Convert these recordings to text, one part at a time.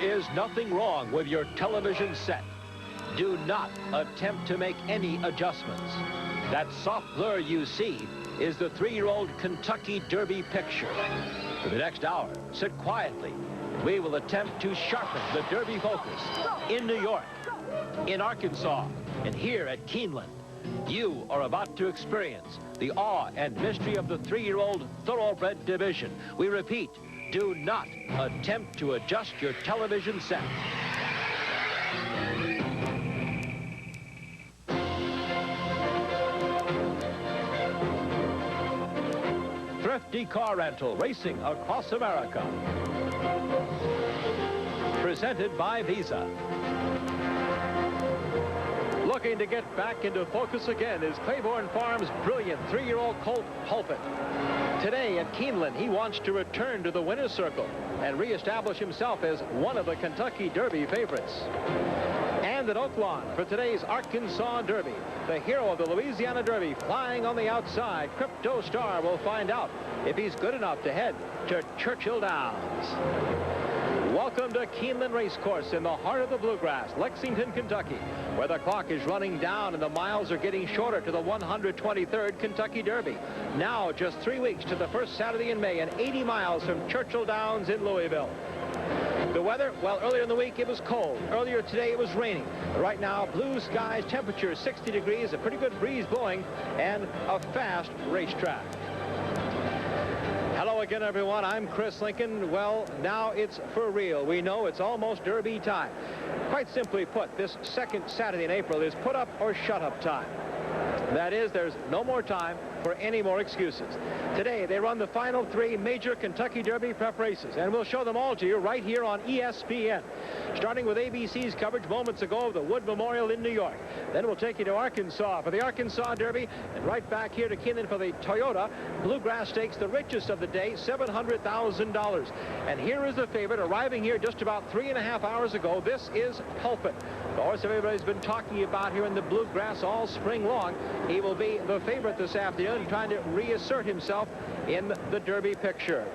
is nothing wrong with your television set. Do not attempt to make any adjustments. That soft blur you see is the 3-year-old Kentucky Derby picture. For the next hour, sit quietly. We will attempt to sharpen the Derby focus in New York, in Arkansas, and here at Keeneland. You are about to experience the awe and mystery of the 3-year-old thoroughbred division. We repeat, do not attempt to adjust your television set. Thrifty Car Rental, racing across America. Presented by Visa. Looking to get back into focus again is Claiborne Farms' brilliant 3-year-old colt, Pulpit. Today at Keeneland, he wants to return to the winner's circle and reestablish himself as one of the Kentucky Derby favorites. And at Oaklawn for today's Arkansas Derby, the hero of the Louisiana Derby flying on the outside, Crypto Star will find out if he's good enough to head to Churchill Downs. Welcome to Keeneland Racecourse in the heart of the Bluegrass, Lexington, Kentucky, where the clock is running down and the miles are getting shorter to the 123rd Kentucky Derby. Now just 3 weeks to the first Saturday in May and 80 miles from Churchill Downs in Louisville. The weather, well, earlier in the week it was cold. Earlier today it was raining. Right now, blue skies, temperature 60 degrees, a pretty good breeze blowing, and a fast racetrack. Hello again, everyone. I'm Chris Lincoln. Well, now it's for real. We know it's almost Derby time. Quite simply put, this second Saturday in April is put up or shut up time. That is, there's no more time for any more excuses. Today, they run the final 3 major Kentucky Derby prep races, and we'll show them all to you right here on ESPN. Starting with ABC's coverage moments ago of the Wood Memorial in New York. Then we'll take you to Arkansas for the Arkansas Derby, and right back here to Keeneland for the Toyota Bluegrass Stakes, the richest of the day, $700,000. And here is the favorite, arriving here just about 3.5 hours ago. This is Pulpit, the horse everybody's been talking about here in the Bluegrass all spring long. He will be the favorite this afternoon, trying to reassert himself in the Derby picture.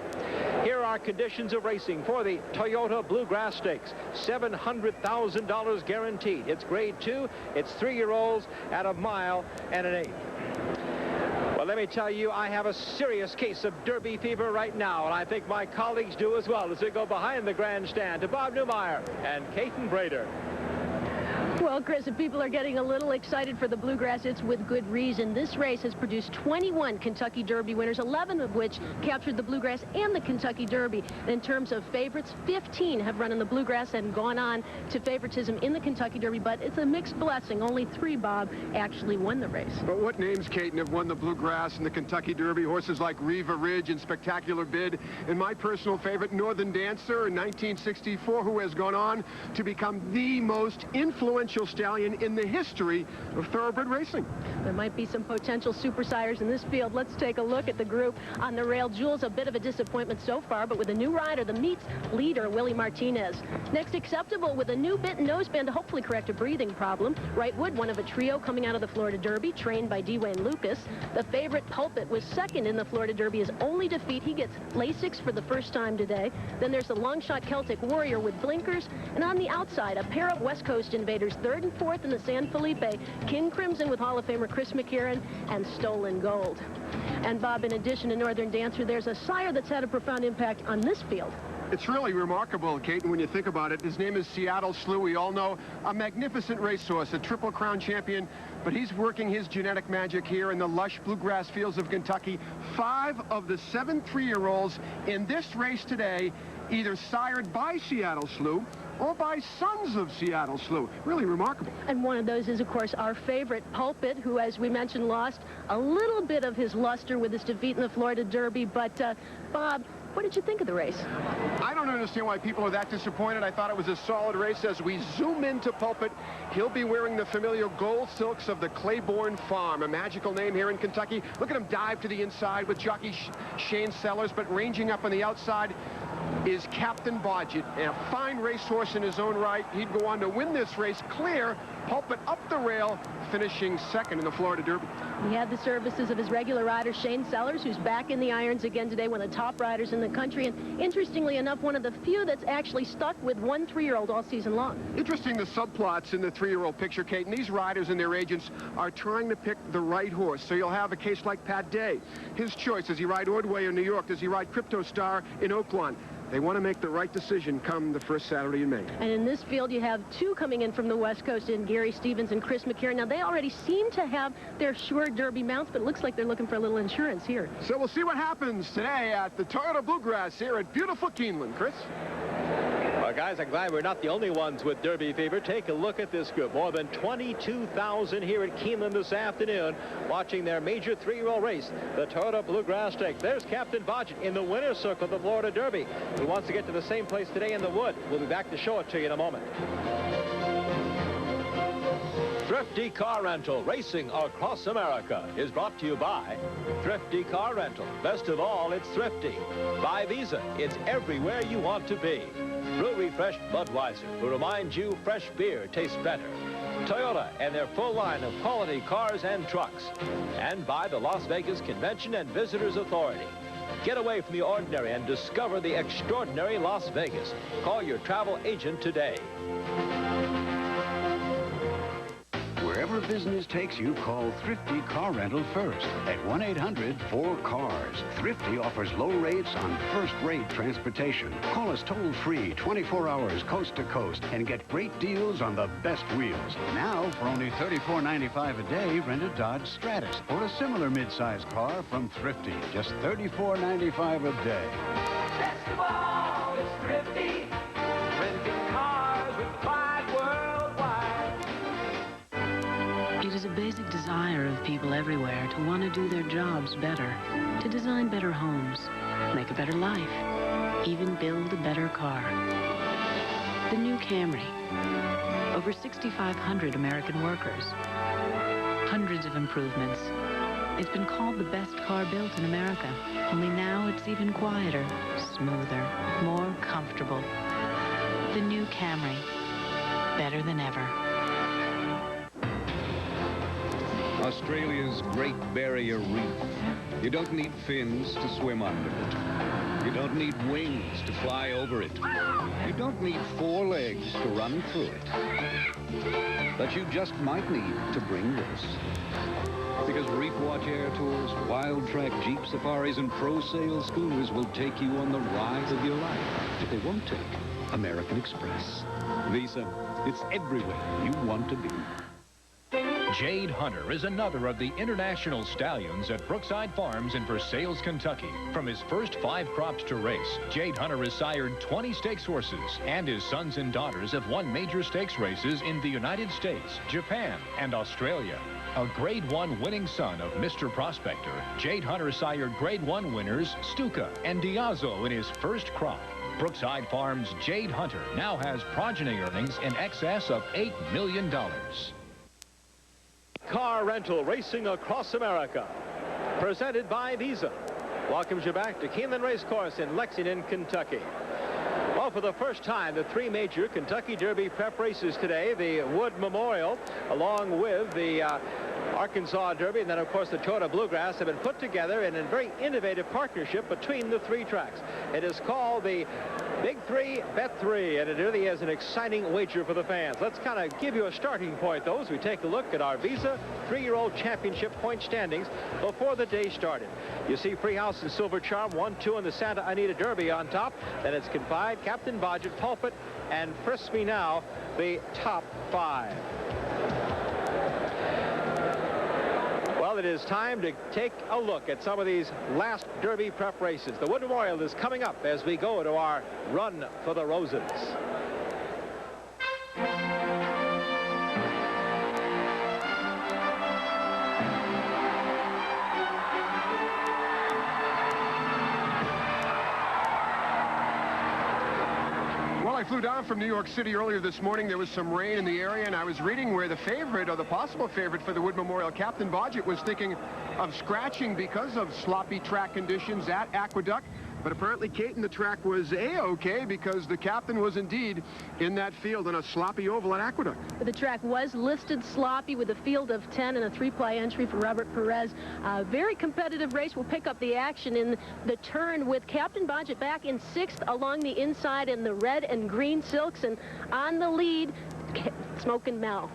Here are conditions of racing for the Toyota Bluegrass Stakes. $700,000 guaranteed. It's grade 2. It's 3-year-olds at 1 mile and an 1/8. Well, let me tell you, I have a serious case of Derby fever right now, and I think my colleagues do as well, as we go behind the grandstand to Bob Newmeyer and Caton Brader. Well, Chris, if people are getting a little excited for the Bluegrass, it's with good reason. This race has produced 21 Kentucky Derby winners, 11 of which captured the Bluegrass and the Kentucky Derby. In terms of favorites, 15 have run in the Bluegrass and gone on to favoritism in the Kentucky Derby, but it's a mixed blessing. Only 3, Bob, actually won the race. But what names, Caton, have won the Bluegrass and the Kentucky Derby? Horses like Riva Ridge and Spectacular Bid, and my personal favorite, Northern Dancer in 1964, who has gone on to become the most influential stallion in the history of thoroughbred racing. There might be some potential super sires in this field. Let's take a look at the group on the rail. Jules, a bit of a disappointment so far, but with a new rider, the meets leader, Willie Martinez. Next, Acceptable with a new bit and noseband to hopefully correct a breathing problem. Right Wood, one of a trio coming out of the Florida Derby, trained by Dwayne Lucas. The favorite, Pulpit, was second in the Florida Derby. His only defeat, he gets Lasix for the first time today. Then there's the long shot Celtic Warrior with blinkers. And on the outside, a pair of West Coast Invaders, 3rd and 4th in the San Felipe, King Crimson with Hall of Famer Chris McCarron, and Stolen Gold. And Bob, in addition to Northern Dancer, there's a sire that's had a profound impact on this field. It's really remarkable, Caton, when you think about it. His name is Seattle Slew. We all know a magnificent racehorse, a Triple Crown champion, but he's working his genetic magic here in the lush bluegrass fields of Kentucky. 5 of the 7 3-year-olds in this race today, either sired by Seattle Slew or by sons of Seattle Slew. Really remarkable. And one of those is, of course, our favorite, Pulpit, who, as we mentioned, lost a little bit of his luster with his defeat in the Florida Derby. But, Bob, what did you think of the race? I don't understand why people are that disappointed. I thought it was a solid race. As we zoom into Pulpit, he'll be wearing the familiar gold silks of the Claiborne Farm, a magical name here in Kentucky. Look at him dive to the inside with jockey Shane Sellers, but ranging up on the outside is Captain Bodgett, a fine racehorse in his own right. He'd go on to win this race clear. Pulpit up the rail, finishing second in the Florida Derby. We had the services of his regular rider, Shane Sellers, who's back in the irons again today, one of the top riders in the country, and interestingly enough, one of the few that's actually stuck with one 3-year-old all season long. Interesting, the subplots in the 3-year-old picture, Kate, and these riders and their agents are trying to pick the right horse. So you'll have a case like Pat Day. His choice, does he ride Ordway in New York? Does he ride Crypto Star in Oaklawn? They want to make the right decision come the first Saturday in May. And in this field, you have two coming in from the West Coast in Gary Stevens and Chris McCarron. Now, they already seem to have their sure Derby mounts, but it looks like they're looking for a little insurance here. So we'll see what happens today at the Toyota Bluegrass here at beautiful Keeneland. Chris? Well, guys, I'm glad we're not the only ones with Derby fever. Take a look at this group. More than 22,000 here at Keeneland this afternoon watching their major 3-year-old race, the Toyota Bluegrass Stakes. There's Captain Bodgett in the winner's circle of the Florida Derby. He wants to get to the same place today in the Wood. We'll be back to show it to you in a moment. Thrifty Car Rental, racing across America, is brought to you by Thrifty Car Rental. Best of all, it's thrifty. By Visa, it's everywhere you want to be. Brewery Fresh Budweiser, who reminds you fresh beer tastes better. Toyota and their full line of quality cars and trucks. And by the Las Vegas Convention and Visitors Authority. Get away from the ordinary and discover the extraordinary Las Vegas. Call your travel agent today. Wherever business takes you, call Thrifty Car Rental first at 1-800-4CARS. Thrifty offers low rates on first-rate transportation. Call us toll-free 24 hours coast to coast and get great deals on the best wheels. Now, for only $34.95 a day, rent a Dodge Stratus or a similar mid-size car from Thrifty. Just $34.95 a day. Best of all, it's Thrifty. Renting cars with pride worldwide. It is a basic desire of people everywhere to want to do their jobs better, to design better homes, make a better life, even build a better car. The new Camry. Over 6,500 American workers. Hundreds of improvements. It's been called the best car built in America. Only now it's even quieter, smoother, more comfortable. The new Camry. Better than ever. Australia's Great Barrier Reef. You don't need fins to swim under it. You don't need wings to fly over it. You don't need 4 legs to run through it. But you just might need to bring this. Because Reef Watch Air Tours, Wild Track Jeep Safaris, and Pro Sail Schooners will take you on the ride of your life. But they won't take American Express. Visa, it's everywhere you want to be. Jade Hunter is another of the international stallions at Brookside Farms in Versailles, Kentucky. From his first 5 crops to race, Jade Hunter has sired 20 stakes horses, and his sons and daughters have won major stakes races in the United States, Japan, and Australia. A Grade 1 winning son of Mr. Prospector, Jade Hunter sired Grade 1 winners Stuka and Diazo in his first crop. Brookside Farms' Jade Hunter now has progeny earnings in excess of $8 million. Car Rental, racing across America, presented by Visa, welcomes you back to Keeneland Racecourse in Lexington, Kentucky. Well, for the first time, the 3 major Kentucky Derby prep races today, the Wood Memorial, along with the Arkansas Derby, and then, of course, the Toyota Bluegrass, have been put together in a very innovative partnership between the 3 tracks. It is called the Big 3, Bet 3, and it really is an exciting wager for the fans. Let's kind of give you a starting point, though, as we take a look at our Visa 3-year-old championship point standings before the day started. You see Freehouse and Silver Charm 1-2 in the Santa Anita Derby on top. Then it's Confide, Captain Bodgett, Pulpit, and Frisk Me Now, the top 5. Well, it is time to take a look at some of these last Derby prep races. The Wood Memorial is coming up as we go to our Run for the Roses. I flew down from New York City earlier this morning. There was some rain in the area, and I was reading where the favorite, or the possible favorite for the Wood Memorial, Captain Bodgett, was thinking of scratching because of sloppy track conditions at Aqueduct. But apparently, Caton, the track was A-OK because the captain was indeed in that field on a sloppy oval at Aqueduct. The track was listed sloppy with a field of 10 and a 3-ply entry for Robert Perez. Very competitive race. Will pick up the action in the turn with Captain Bodgett back in 6th along the inside in the red and green silks, and on the lead, Smokin' Mel.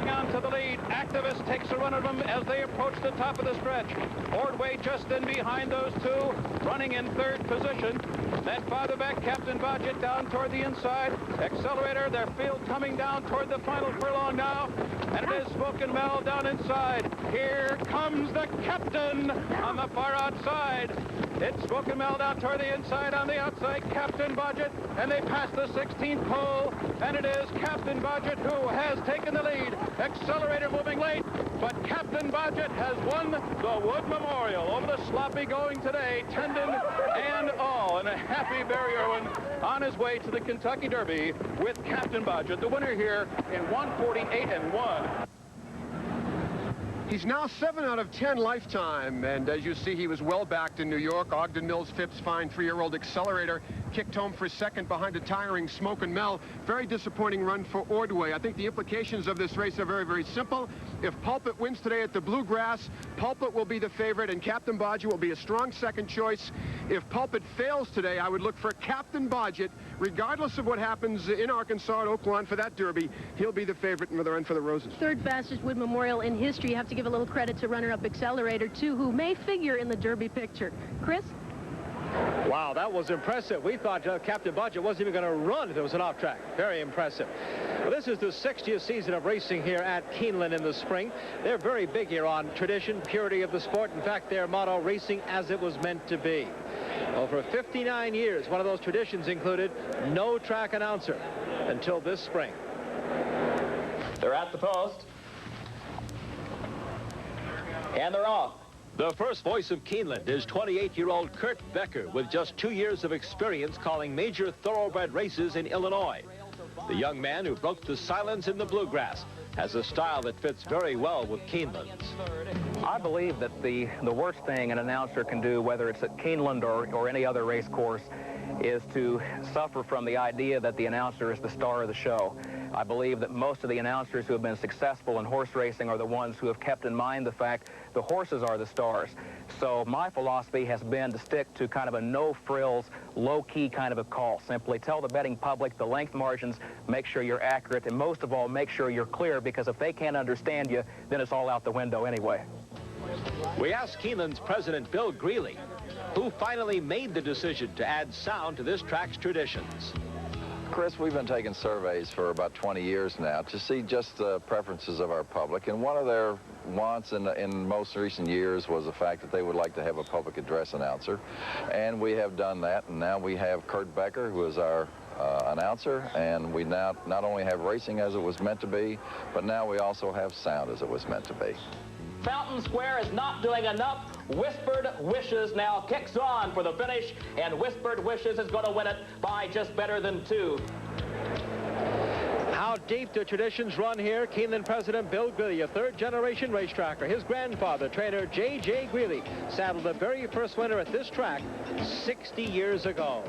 On to the lead. Activist takes a run at them as they approach the top of the stretch. Ordway just in behind those two, running in 3rd position. Then farther back, Captain Bodgett down toward the inside. Accelerator, their field coming down toward the final furlong now. And it is Smokin' Mel down inside. Here comes the captain on the far outside. It's Smokin' Mel down toward the inside, on the outside, Captain Bodgett. And they pass the 16th pole. And it is Captain Bodgett who has taken the lead. Accelerator moving late, but Captain Bodgett has won the Wood Memorial over the sloppy going today, tendon and all. And a happy Barry Irwin on his way to the Kentucky Derby with Captain Bodgett, the winner here in 1:48.1. He's now 7 out of 10 lifetime, and as you see, he was well backed in New York. Ogden Mills Phipps fine 3-year-old Accelerator kicked home for 2nd behind a tiring Smokin' Mel. Very disappointing run for Ordway. I think the implications of this race are very, very simple. If Pulpit wins today at the Bluegrass, Pulpit will be the favorite, and Captain Bodgett will be a strong second choice. If Pulpit fails today, I would look for Captain Bodgett. Regardless of what happens in Arkansas at Oaklawn for that Derby, he'll be the favorite in the run for the Roses. 3rd fastest Wood Memorial in history. You have to give a little credit to runner-up Accelerator, too, who may figure in the Derby picture. Chris? Wow, that was impressive. We thought Captain Bodgett wasn't even going to run if it was an off-track. Very impressive. Well, this is the 60th season of racing here at Keeneland in the spring. They're very big here on tradition, purity of the sport. In fact, their motto, racing as it was meant to be. Well, for 59 years, one of those traditions included no track announcer until this spring. They're at the post. And they're off. The first voice of Keeneland is 28-year-old Kurt Becker, with just 2 years of experience calling major thoroughbred races in Illinois. The young man who broke the silence in the Bluegrass has a style that fits very well with Keeneland's. I believe that the worst thing an announcer can do, whether it's at Keeneland or any other race course, is to suffer from the idea that the announcer is the star of the show. I believe that most of the announcers who have been successful in horse racing are the ones who have kept in mind the fact the horses are the stars. So my philosophy has been to stick to kind of a no-frills, low-key kind of a call. Simply tell the betting public the length margins, make sure you're accurate, and most of all, make sure you're clear, because if they can't understand you, then it's all out the window anyway. We asked Keeneland's president, Bill Greeley, who finally made the decision to add sound to this track's traditions. Chris, we've been taking surveys for about 20 years now to see just the preferences of our public, and one of their wants in most recent years was the fact that they would like to have a public address announcer, and we have done that, and now we have Kurt Becker, who is our announcer, and we now not only have racing as it was meant to be, but now we also have sound as it was meant to be. Fountain Square is not doing enough. Whispered Wishes now kicks on for the finish, and Whispered Wishes is going to win it by just better than 2. How deep do traditions run here? Keeneland president Bill Greeley, a third-generation racetracker. His grandfather, trainer J.J. Greeley, saddled the very first winner at this track 60 years ago.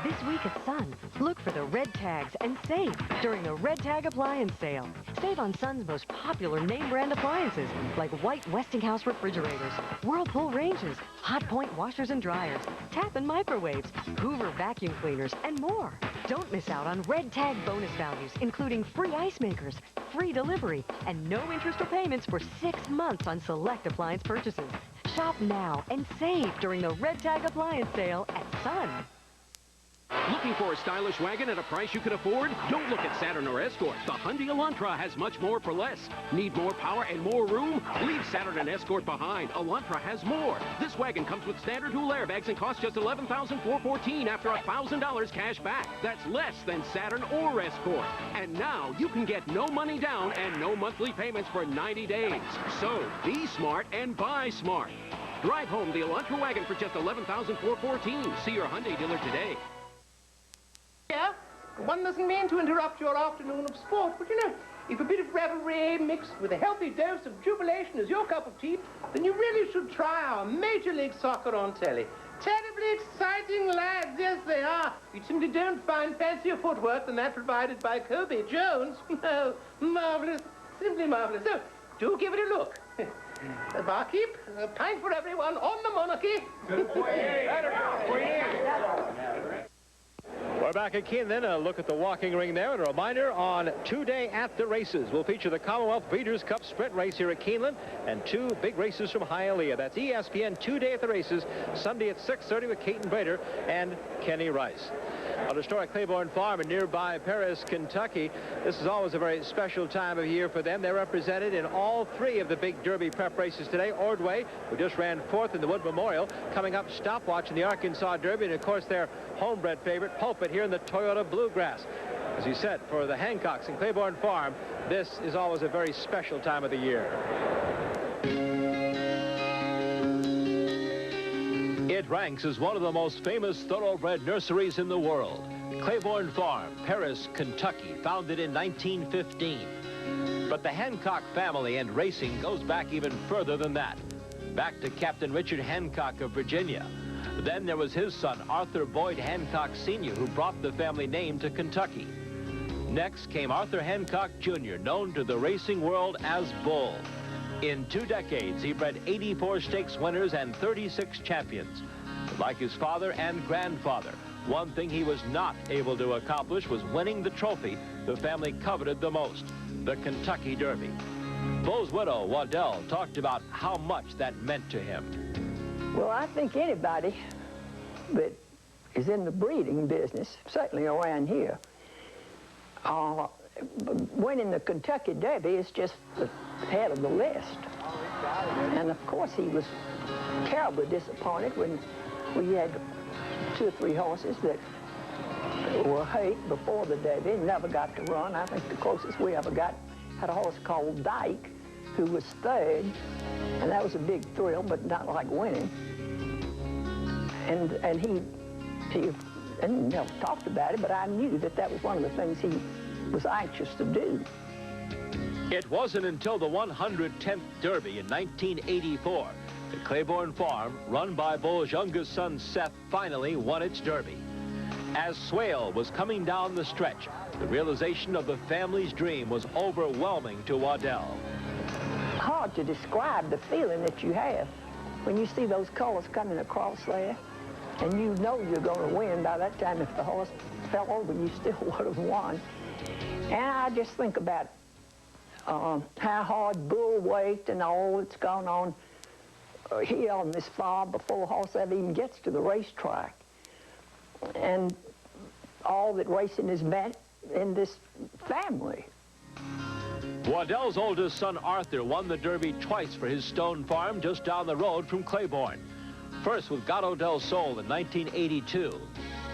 This week at Sun, look for the red tags and save during the Red Tag Appliance Sale. Save on Sun's most popular name brand appliances like White Westinghouse refrigerators, Whirlpool ranges, Hot Point washers and dryers, Tap and microwaves, Hoover vacuum cleaners, and more. Don't miss out on red tag bonus values, including free ice makers, free delivery, and no interest or payments for 6 months on select appliance purchases. Shop now and save during the Red Tag Appliance Sale at Sun. Looking for a stylish wagon at a price you can afford? Don't look at Saturn or Escort. The Hyundai Elantra has much more for less. Need more power and more room? Leave Saturn and Escort behind. Elantra has more. This wagon comes with standard dual airbags and costs just $11,414 after $1,000 cash back. That's less than Saturn or Escort. And now you can get no money down and no monthly payments for 90 days. So be smart and buy smart. Drive home the Elantra wagon for just $11,414. See your Hyundai dealer today. Yeah? One doesn't mean to interrupt your afternoon of sport, but you know, if a bit of revelry mixed with a healthy dose of jubilation is your cup of tea, then you really should try our Major League Soccer on telly. Terribly exciting lads, yes they are. You simply don't find fancier footwork than that provided by Kobe Jones. Oh, marvelous, simply marvelous. So, do give it a look. Barkeep, a pint for everyone on the monarchy. We're back at Keeneland. A look at the walking ring there. And a reminder, on Today at the Races, we'll feature the Commonwealth Breeders' Cup Sprint Race here at Keeneland and 2 big races from Hialeah. That's ESPN Today at the Races, Sunday at 6:30 with Caton Brader and Kenny Rice. On historic Claiborne Farm in nearby Paris, Kentucky, this is always a very special time of year for them. They're represented in all 3 of the big Derby prep races today. Ordway, who just ran 4th in the Wood Memorial, coming up stopwatch in the Arkansas Derby, and of course their homebred favorite, Pulpit, here in the Toyota Bluegrass. As you said, for the Hancocks and Claiborne Farm, this is always a very special time of the year. It ranks as one of the most famous thoroughbred nurseries in the world. Claiborne Farm, Paris, Kentucky, founded in 1915. But the Hancock family and racing goes back even further than that. Back to Captain Richard Hancock of Virginia. Then there was his son, Arthur Boyd Hancock Sr., who brought the family name to Kentucky. Next came Arthur Hancock Jr., known to the racing world as Bull. In 2 decades, he bred 84 stakes winners and 36 champions. But like his father and grandfather, one thing he was not able to accomplish was winning the trophy the family coveted the most, the Kentucky Derby. Bull's widow, Waddell, talked about how much that meant to him. Well, I think anybody that is in the breeding business, certainly around here, winning the Kentucky Derby is just the head of the list. And of course he was terribly disappointed when we had 2 or 3 horses that were hate before the Derby and never got to run. I think the closest we ever got had a horse called Dyke, who was 3rd, and that was a big thrill, but not like winning. And he never talked about it, but I knew that that was one of the things he was anxious to do. It wasn't until the 110th Derby in 1984 that Claiborne Farm, run by Bull's youngest son Seth, finally won its Derby. As Swale was coming down the stretch, the realization of the family's dream was overwhelming to Waddell. Hard to describe the feeling that you have when you see those colors coming across there, and you know you're going to win. By that time, if the horse fell over, you still would have won. And I just think about how hard Bull worked and all that's gone on here on this farm before the horse ever even gets to the racetrack. And all that racing has meant in this family. Waddell's oldest son, Arthur, won the Derby twice for his stone farm just down the road from Claiborne. First with Gato del Sol in 1982,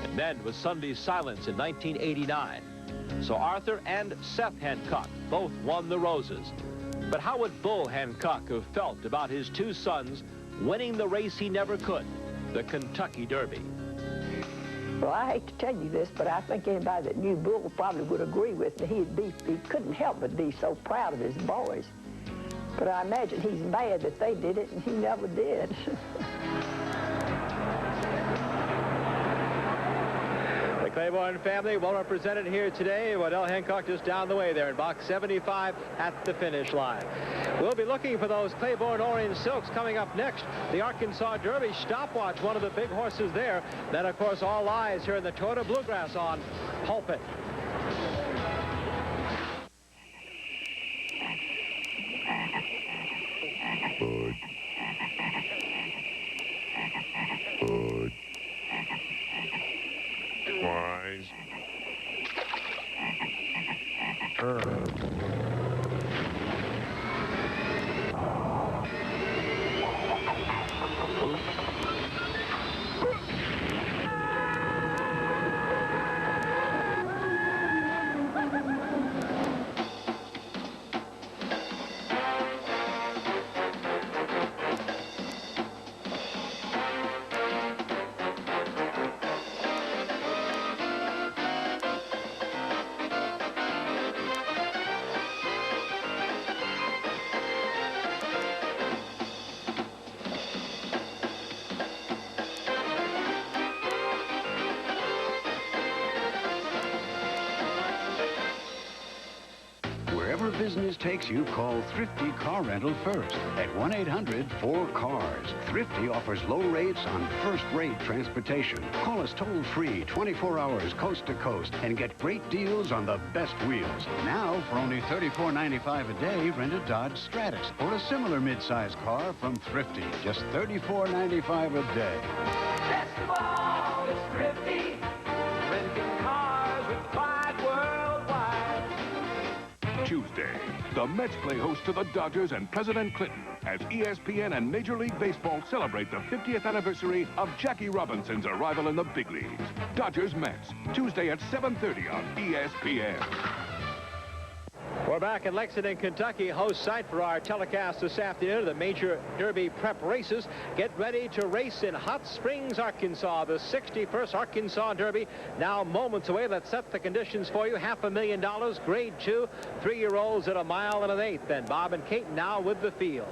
and then with Sunday's Silence in 1989. So Arthur and Seth Hancock both won the Roses. But how would Bull Hancock have felt about his 2 sons winning the race he never could, the Kentucky Derby? Well, I hate to tell you this, but I think anybody that knew Bull probably would agree with me. He couldn't help but be so proud of his boys. But I imagine he's mad that they did it and he never did. The Claiborne family well represented here today. Waddell Hancock just down the way there in box 75 at the finish line. We'll be looking for those Claiborne Orange Silks coming up next. The Arkansas Derby stopwatch, one of the big horses there. Then, of course, all eyes here in the Toyota Bluegrass on Pulpit. Wise. business takes you, call Thrifty Car Rental first at 1-800-4CARS. Thrifty offers low rates on first-rate transportation. Call us toll-free 24 hours coast to coast and get great deals on the best wheels. Now, for only $34.95 a day, rent a Dodge Stratus or a similar mid-size car from Thrifty. Just $34.95 a day. Best of all, it's Thrifty. Renting cars with Clyde worldwide. Tuesday, the Mets play host to the Dodgers and President Clinton as ESPN and Major League Baseball celebrate the 50th anniversary of Jackie Robinson's arrival in the big leagues. Dodgers-Mets, Tuesday at 7:30 on ESPN. We're back in Lexington, Kentucky, host site for our telecast this afternoon. The major Derby prep races get ready to race in Hot Springs, Arkansas. The 61st Arkansas Derby now moments away. Let's set the conditions for you. $500,000, grade 2, 3-year-olds at 1 1/8. And Bob and Kate now with the field.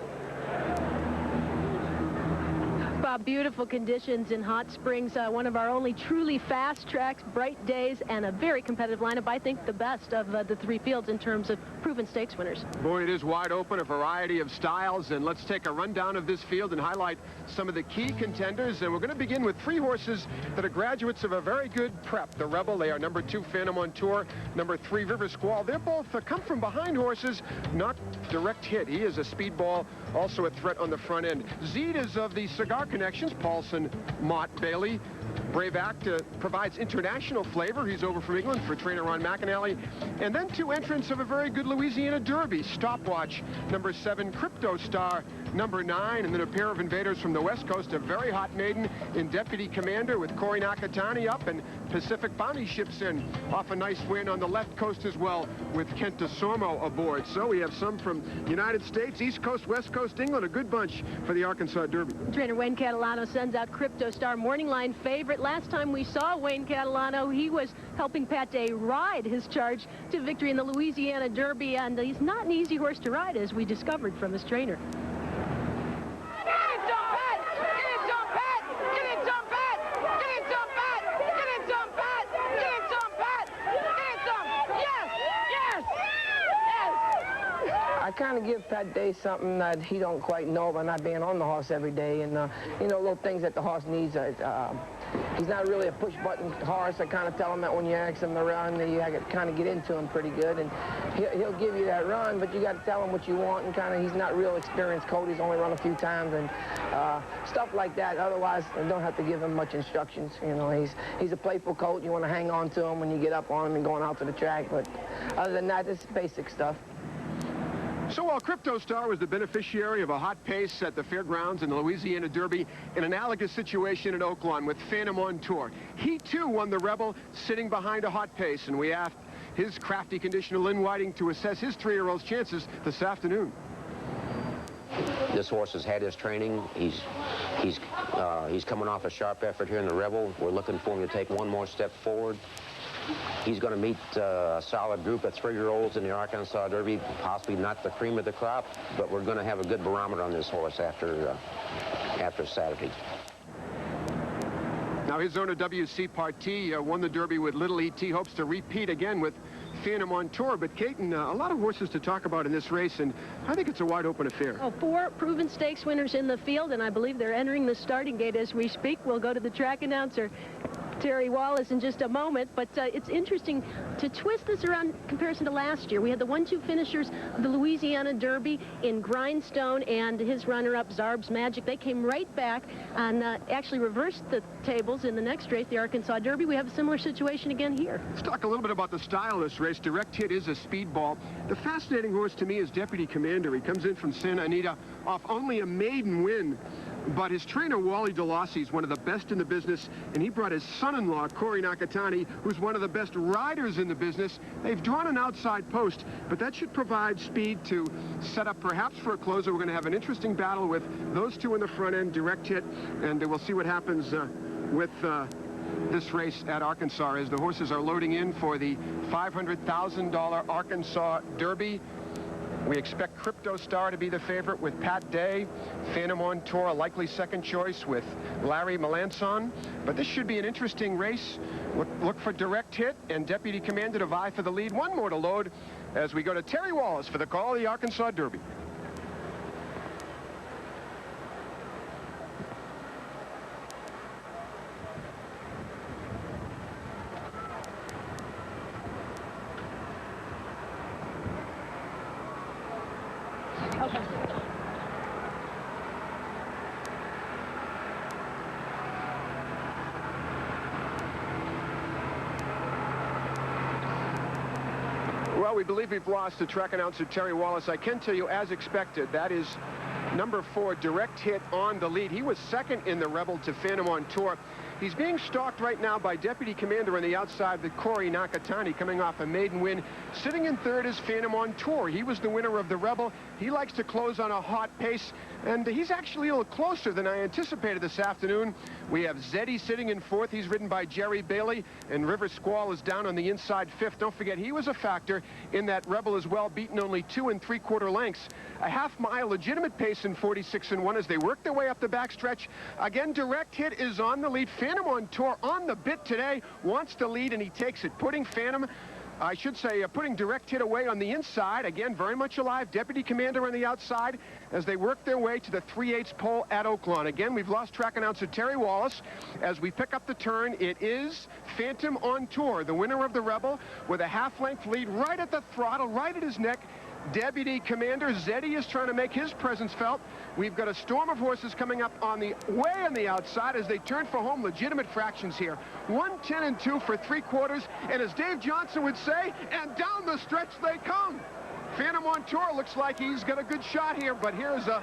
Bob, beautiful conditions in Hot Springs. One of our only truly fast tracks, bright days, and a very competitive lineup. I think the best of the 3 fields in terms of proven stakes winners. Boy, it is wide open, a variety of styles, and let's take a rundown of this field and highlight some of the key contenders. And we're going to begin with 3 horses that are graduates of a very good prep. The Rebel, they are number 2, Phantom on Tour, number 3, River Squall. They're both come from behind horses, not direct hit. He is a speedball, also a threat on the front end. Zede is of the Cigar Connections, Paulson, Mott, Bailey. Brave Act provides international flavor. He's over from England for trainer Ron McAnally. And then 2 entrants of a very good Louisiana Derby. Stopwatch, number 7, Crypto Star, number 9. And then a pair of invaders from the West Coast, a very hot maiden in Deputy Commander with Corey Nakatani up, and Pacific Bounty ships in off a nice win on the left coast as well with Kent DeSormo aboard. So we have some from United States, East Coast, West Coast, England, a good bunch for the Arkansas Derby. Trainer Wayne Catalano sends out Crypto Star, morning line favorite. Last time we saw Wayne Catalano, he was helping Pat Day ride his charge to victory in the Louisiana Derby, and he's not an easy horse to ride, as we discovered from his trainer. I kind of give Pat Day something that he don't quite know by not being on the horse every day, and you know, little things that the horse needs. He's not really a push-button horse. I kind of tell him that when you ask him to run, you kind of get into him pretty good, and he'll give you that run, but you got to tell him what you want, and kind of, he's not real experienced colt. He's only run a few times, and stuff like that. Otherwise, I don't have to give him much instructions. You know, he's a playful colt. You want to hang on to him when you get up on him and going out to the track, but other than that, it's basic stuff. So while Crypto Star was the beneficiary of a hot pace at the fairgrounds in the Louisiana Derby, an analogous situation at Oaklawn with Phantom on Tour, he too won the Rebel sitting behind a hot pace, and we asked his crafty conditioner Lynn Whiting to assess his 3-year-old's chances this afternoon. This horse has had his training. He's coming off a sharp effort here in the Rebel. We're looking for him to take one more step forward. He's going to meet a solid group of 3-year-olds in the Arkansas Derby, possibly not the cream of the crop, but we're going to have a good barometer on this horse after Saturday. Now his owner, W.C. Partee, won the Derby with Little E.T., hopes to repeat again with Phantom on Tour. But, Caton, a lot of horses to talk about in this race, and I think it's a wide-open affair. Oh, 4 proven stakes winners in the field, and I believe they're entering the starting gate as we speak. We'll go to the track announcer, Terry Wallace, in just a moment, but it's interesting to twist this around in comparison to last year. We had the 1-2 finishers of the Louisiana Derby in Grindstone and his runner-up, Zarb's Magic. They came right back and actually reversed the tables in the next race, the Arkansas Derby. We have a similar situation again here. Let's talk a little bit about the style of this race. Direct Hit is a speedball. The fascinating horse to me is Deputy Commander. He comes in from Santa Anita off only a maiden win. But his trainer, Wally DeLossi, is one of the best in the business, and he brought his son-in-law, Corey Nakatani, who's one of the best riders in the business. They've drawn an outside post, but that should provide speed to set up perhaps for a closer. We're going to have an interesting battle with those 2 in the front end, Direct Hit, and we'll see what happens with this race at Arkansas as the horses are loading in for the $500,000 Arkansas Derby. We expect Crypto Star to be the favorite with Pat Day. Phantom on Tour, a likely second choice with Larry Melanson. But this should be an interesting race. Look for Direct Hit and Deputy Commander to vie for the lead. One more to load. as we go to Terry Wallace for the call of the Arkansas Derby. Well, we believe we've lost the track announcer, Terry Wallace. I can tell you, as expected, that is number 4, Direct Hit on the lead. He was second in the Rebel to Phantom on Tour. He's being stalked right now by Deputy Commander on the outside with Corey Nakatani coming off a maiden win. Sitting in third is Phantom on Tour. He was the winner of the Rebel. He likes to close on a hot pace, and he's actually a little closer than I anticipated this afternoon. We have Zeddy sitting in fourth. He's ridden by Jerry Bailey, and River Squall is down on the inside fifth. Don't forget, he was a factor in that Rebel as well, beaten only 2 3/4 lengths. A half-mile legitimate pace in 46-1 as they work their way up the backstretch. Again, Direct Hit is on the lead. Phantom on Tour on the bit today, wants to lead, and he takes it, putting Phantom, I should say, putting Direct Hit away on the inside. Again, very much alive. Deputy Commander on the outside as they work their way to the 3/8 pole at Oaklawn. Again, we've lost track announcer Terry Wallace. As we pick up the turn, it is Phantom on Tour, the winner of the Rebel, with a half-length lead right at the throttle, right at his neck. Deputy Commander Zeddy is trying to make his presence felt. We've got a storm of horses coming up on the way on the outside as they turn for home. Legitimate fractions here. 1:10 and 2 for 3/4. And as Dave Johnson would say, and down the stretch they come. Phantom on Tour looks like he's got a good shot here, but here's a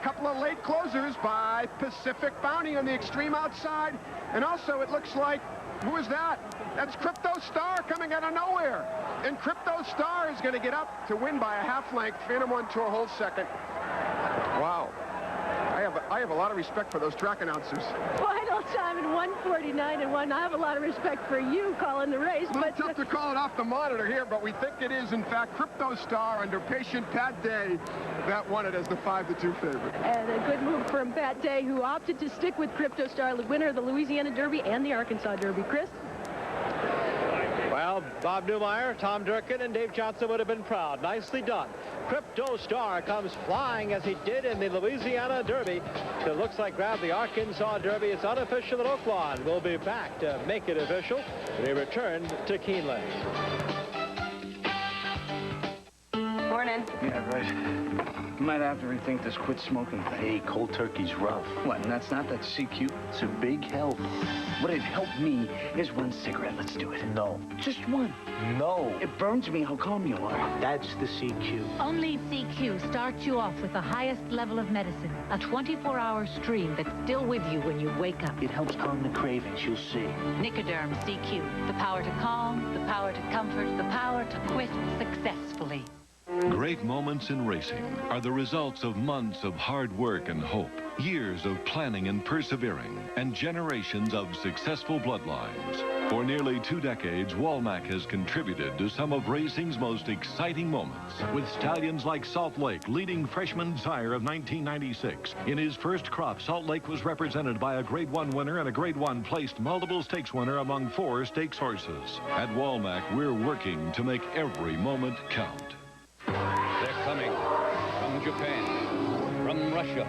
couple of late closers by Pacific Bounty on the extreme outside. And also it looks like, who is that? That's Crypto Star coming out of nowhere. And Crypto Star is going to get up to win by a half-length. Phantom on Tour holds second. Wow. I have a lot of respect for those track announcers. Final time in 1:49-1. I have a lot of respect for you calling the race. It's a little tough to call it off the monitor here, but we think it is, in fact, Crypto Star under patient Pat Day that won it as the 5-2 favorite. And a good move from Pat Day, who opted to stick with Crypto Star, the winner of the Louisiana Derby and the Arkansas Derby. Chris? Well, Bob Newmeyer, Tom Durkin, and Dave Johnson would have been proud. Nicely done. Crypto Star comes flying as he did in the Louisiana Derby. It looks like grabbed the Arkansas Derby. It's unofficial at Oaklawn. We'll be back to make it official when we return to Keeneland. Morning. Yeah, right. Might have to rethink this quit smoking thing. Hey, cold turkey's rough. What, and that's not that CQ? It's a big help. What'd help me is one cigarette. Let's do it. No. Just one. No. It burns me how calm you are. That's the CQ. Only CQ starts you off with the highest level of medicine. A 24-hour stream that's still with you when you wake up. It helps calm the cravings, you'll see. Nicoderm CQ. The power to calm, the power to comfort, the power to quit successfully. Great moments in racing are the results of months of hard work and hope, years of planning and persevering, and generations of successful bloodlines. For nearly 2 decades, Walmack has contributed to some of racing's most exciting moments, with stallions like Salt Lake leading freshman sire of 1996. In his first crop, Salt Lake was represented by a Grade 1 winner and a Grade 1 placed multiple stakes winner among 4 stakes horses. At Walmack, we're working to make every moment count. They're coming from Japan, from Russia,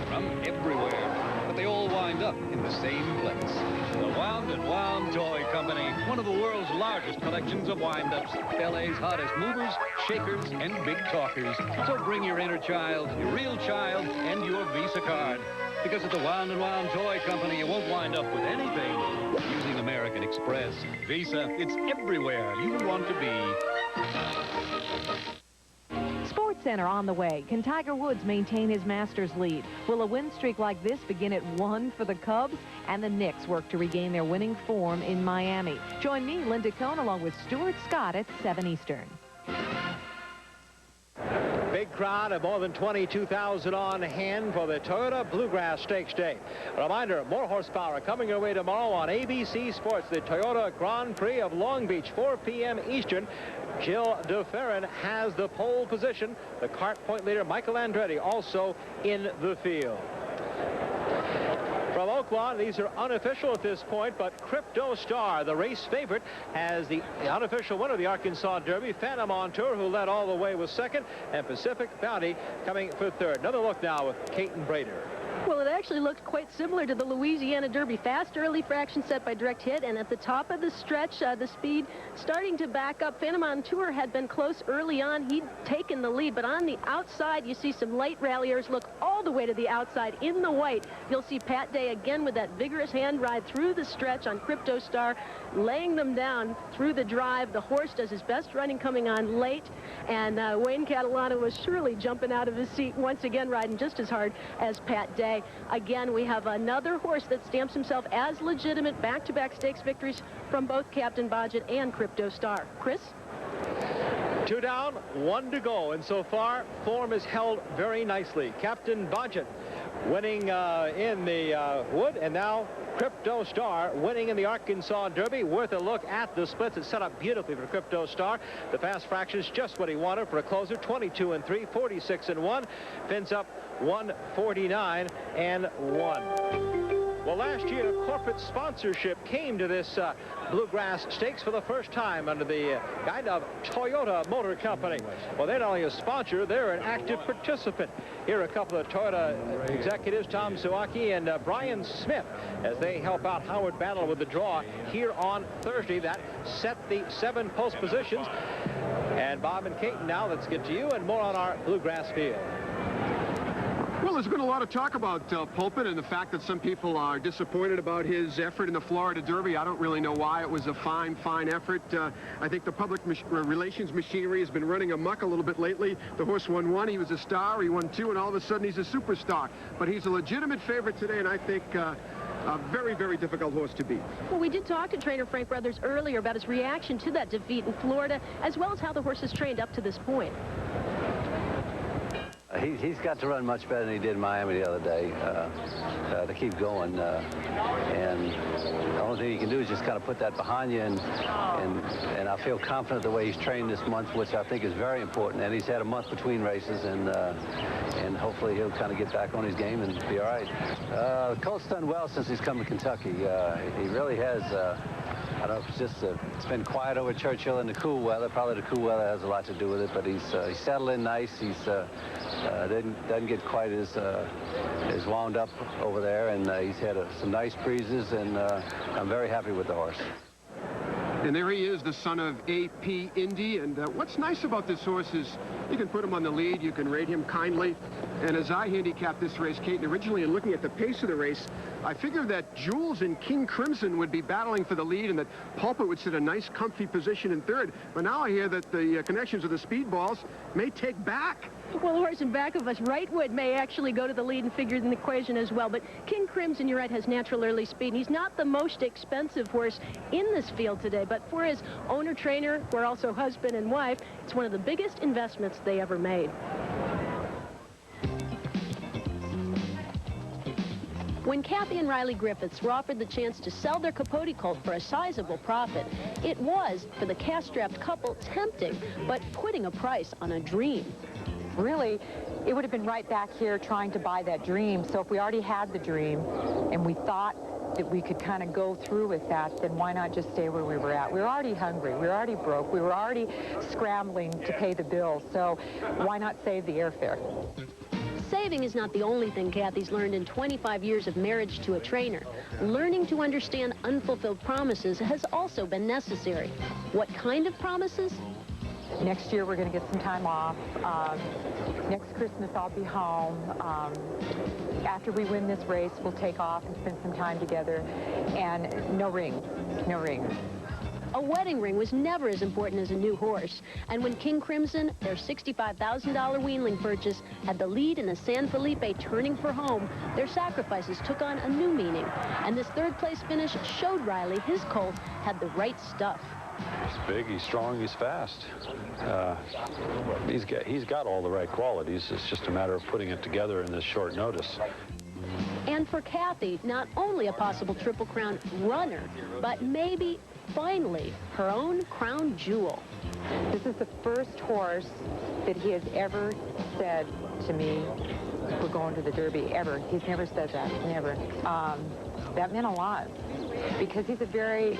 from everywhere, but they all wind up in the same place. The Wound & Wound Toy Company, one of the world's largest collections of wind-ups, LA's hottest movers, shakers, and big talkers. So bring your inner child, your real child, and your Visa card. Because at the Wound & Wound Toy Company, you won't wind up with anything using American Express. Visa, it's everywhere you want to be. Sports Center on the way. Can Tiger Woods maintain his Masters lead? Will a win streak like this begin at 1 for the Cubs? And the Knicks work to regain their winning form in Miami. Join me, Linda Cohn, along with Stuart Scott at 7 Eastern. Big crowd of more than 22,000 on hand for the Toyota Bluegrass Stakes Day. A reminder, more horsepower coming your way tomorrow on ABC Sports, the Toyota Grand Prix of Long Beach, 4 p.m. Eastern. Jill DeFerrin has the pole position. The kart point leader, Michael Andretti, also in the field. From Oaklawn, these are unofficial at this point, but Crypto Star, the race favorite, has the unofficial winner of the Arkansas Derby, Phantom on Tour, who led all the way, was second, and Pacific Bounty coming for third. Another look now with Caton Brader. Well, it actually looked quite similar to the Louisiana Derby. Fast early fraction set by Direct Hit, and at the top of the stretch, the speed starting to back up. Phantom on Tour had been close early on. He'd taken the lead, but on the outside, you see some late ralliers look all the way to the outside in the white. You'll see Pat Day again with that vigorous hand ride through the stretch on Crypto Star, laying them down through the drive. The horse does his best running coming on late, and Wayne Catalano was surely jumping out of his seat once again, riding just as hard as Pat Day. Again, we have another horse that stamps himself as legitimate back-to-back stakes victories from both Captain Bodgett and Crypto Star. Chris? 2 down, 1 to go, and so far, form is held very nicely. Captain Bodgett winning in the Wood, and now Crypto Star winning in the Arkansas Derby. Worth a look at the splits. It's set up beautifully for Crypto Star. The fast fractions just what he wanted for a closer. 22-3, 46-1. Fins up 149-1. Well, last year, corporate sponsorship came to this Bluegrass Stakes for the first time under the guide of Toyota Motor Company. Well, they're not only a sponsor, they're an active participant. Here are a couple of Toyota executives, Tom Suwaki and Brian Smith, as they help out Howard Battle with the draw here on Thursday. That set the 7 post positions. And Bob and Caton, now let's get to you and more on our Bluegrass field. Well, there's been a lot of talk about Pulpit and the fact that some people are disappointed about his effort in the Florida Derby. I don't really know why. It was a fine effort. I think the public relations machinery has been running amok a little bit lately. The horse won 1, he was a star, he won 2, and all of a sudden he's a superstar. But he's a legitimate favorite today, and I think a very, very difficult horse to beat. Well, we did talk to trainer Frank Brothers earlier about his reaction to that defeat in Florida, as well as how the horse has trained up to this point. He's got to run much better than he did in Miami the other day to keep going. And the only thing you can do is just kind of put that behind you. And I feel confident the way he's trained this month, which I think is very important. And he's had a month between races, and hopefully he'll kind of get back on his game and be all right. Colt's done well since he's come to Kentucky. He really has. I don't know if it's just it's been quiet over Churchill in the cool weather. Probably the cool weather has a lot to do with it, but he's settled in nice. He's doesn't get quite as wound up over there, and he's had some nice breezes, and I'm very happy with the horse. And there he is, the son of A.P. Indy. And what's nice about this horse is you can put him on the lead, you can rate him kindly. And as I handicapped this race, Caton, originally in looking at the pace of the race, I figured that Jules and King Crimson would be battling for the lead and that Pulpit would sit a nice, comfy position in third. But now I hear that the connections of the speedballs may take back. Well, the horse in back of us, Rightwood, may actually go to the lead and figure in the equation as well. But King Crimson, you're right, has natural early speed. And he's not the most expensive horse in this field today. But for his owner-trainer, who are also husband and wife, it's one of the biggest investments they ever made. When Kathy and Riley Griffiths were offered the chance to sell their Capote colt for a sizable profit, it was, for the cash-strapped couple, tempting, but putting a price on a dream. Really, it would have been right back here trying to buy that dream. So if we already had the dream and we thought that we could kind of go through with that, then why not just stay where we were at? We were already hungry. We were already broke. We were already scrambling to pay the bills. So why not save the airfare? Saving is not the only thing Kathy's learned in 25 years of marriage to a trainer. Learning to understand unfulfilled promises has also been necessary. What kind of promises? Next year, we're going to get some time off. Next Christmas, I'll be home. After we win this race, we'll take off and spend some time together. And no ring. No ring. A wedding ring was never as important as a new horse. And when King Crimson, their $65,000 weanling purchase, had the lead in the San Felipe turning for home, their sacrifices took on a new meaning. And this third-place finish showed Riley his colt had the right stuff. He's big, he's strong, he's fast. He's got all the right qualities. It's just a matter of putting it together in this short notice. And for Kathy, not only a possible Triple Crown runner, but maybe, finally, her own crown jewel. This is the first horse that he has ever said to me, we're going to the Derby, ever. He's never said that, never. That meant a lot, because he's a very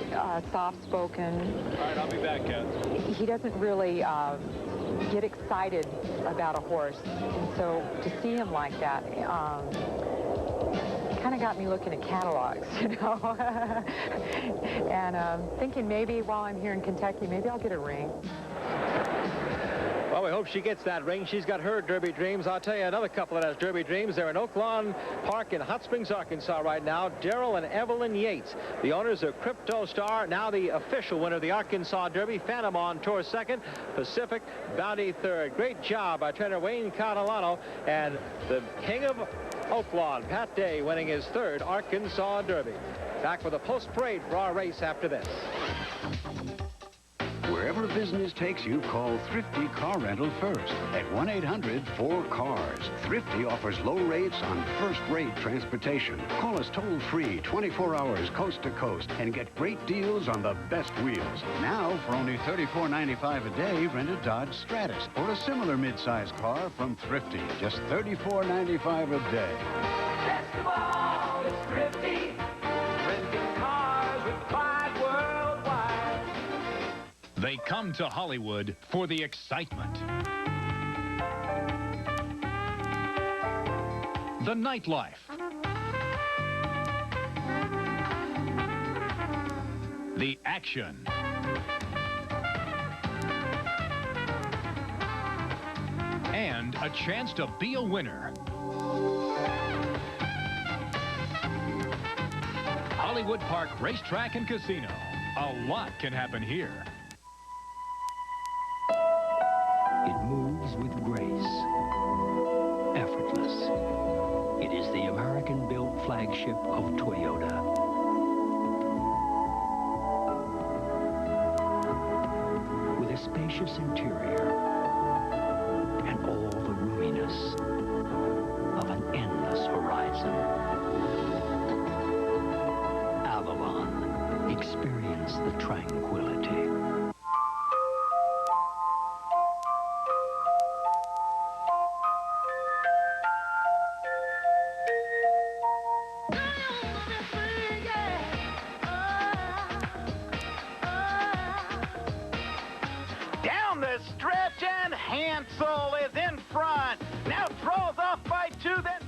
soft-spoken. All right, I'll be back, Ken. He doesn't really get excited about a horse, and so to see him like that, kind of got me looking at catalogs, you know, and thinking maybe while I'm here in Kentucky, maybe I'll get a ring. Well, we hope she gets that ring. She's got her Derby dreams. I'll tell you another couple that has Derby dreams. They're in Oaklawn Park in Hot Springs, Arkansas right now. Daryl and Evelyn Yates, the owners of Crypto Star, now the official winner of the Arkansas Derby. Phantom on tour second, Pacific Bounty third. Great job by trainer Wayne Catalano, and the king of Oaklawn, Pat Day, winning his third Arkansas Derby. Back with a post-parade for our race after this. Wherever business takes you, call Thrifty Car Rental first at 1-800-4CARS. Thrifty offers low rates on first-rate transportation. Call us toll-free 24 hours coast to coast and get great deals on the best wheels. Now, for only $34.95 a day, rent a Dodge Stratus or a similar mid-size car from Thrifty. Just $34.95 a day. Best of all, it's Thrifty. Renting cars with pride worldwide. They come to Hollywood for the excitement, the nightlife, the action, and a chance to be a winner. Hollywood Park Racetrack and Casino. A lot can happen here. It moves with grace, effortless. It is the American-built flagship of Toyota. With a spacious interior and all the roominess of an endless horizon. Avalon, experience the tranquility. Down the stretch, and Hansel is in front. Now throws off by two, then...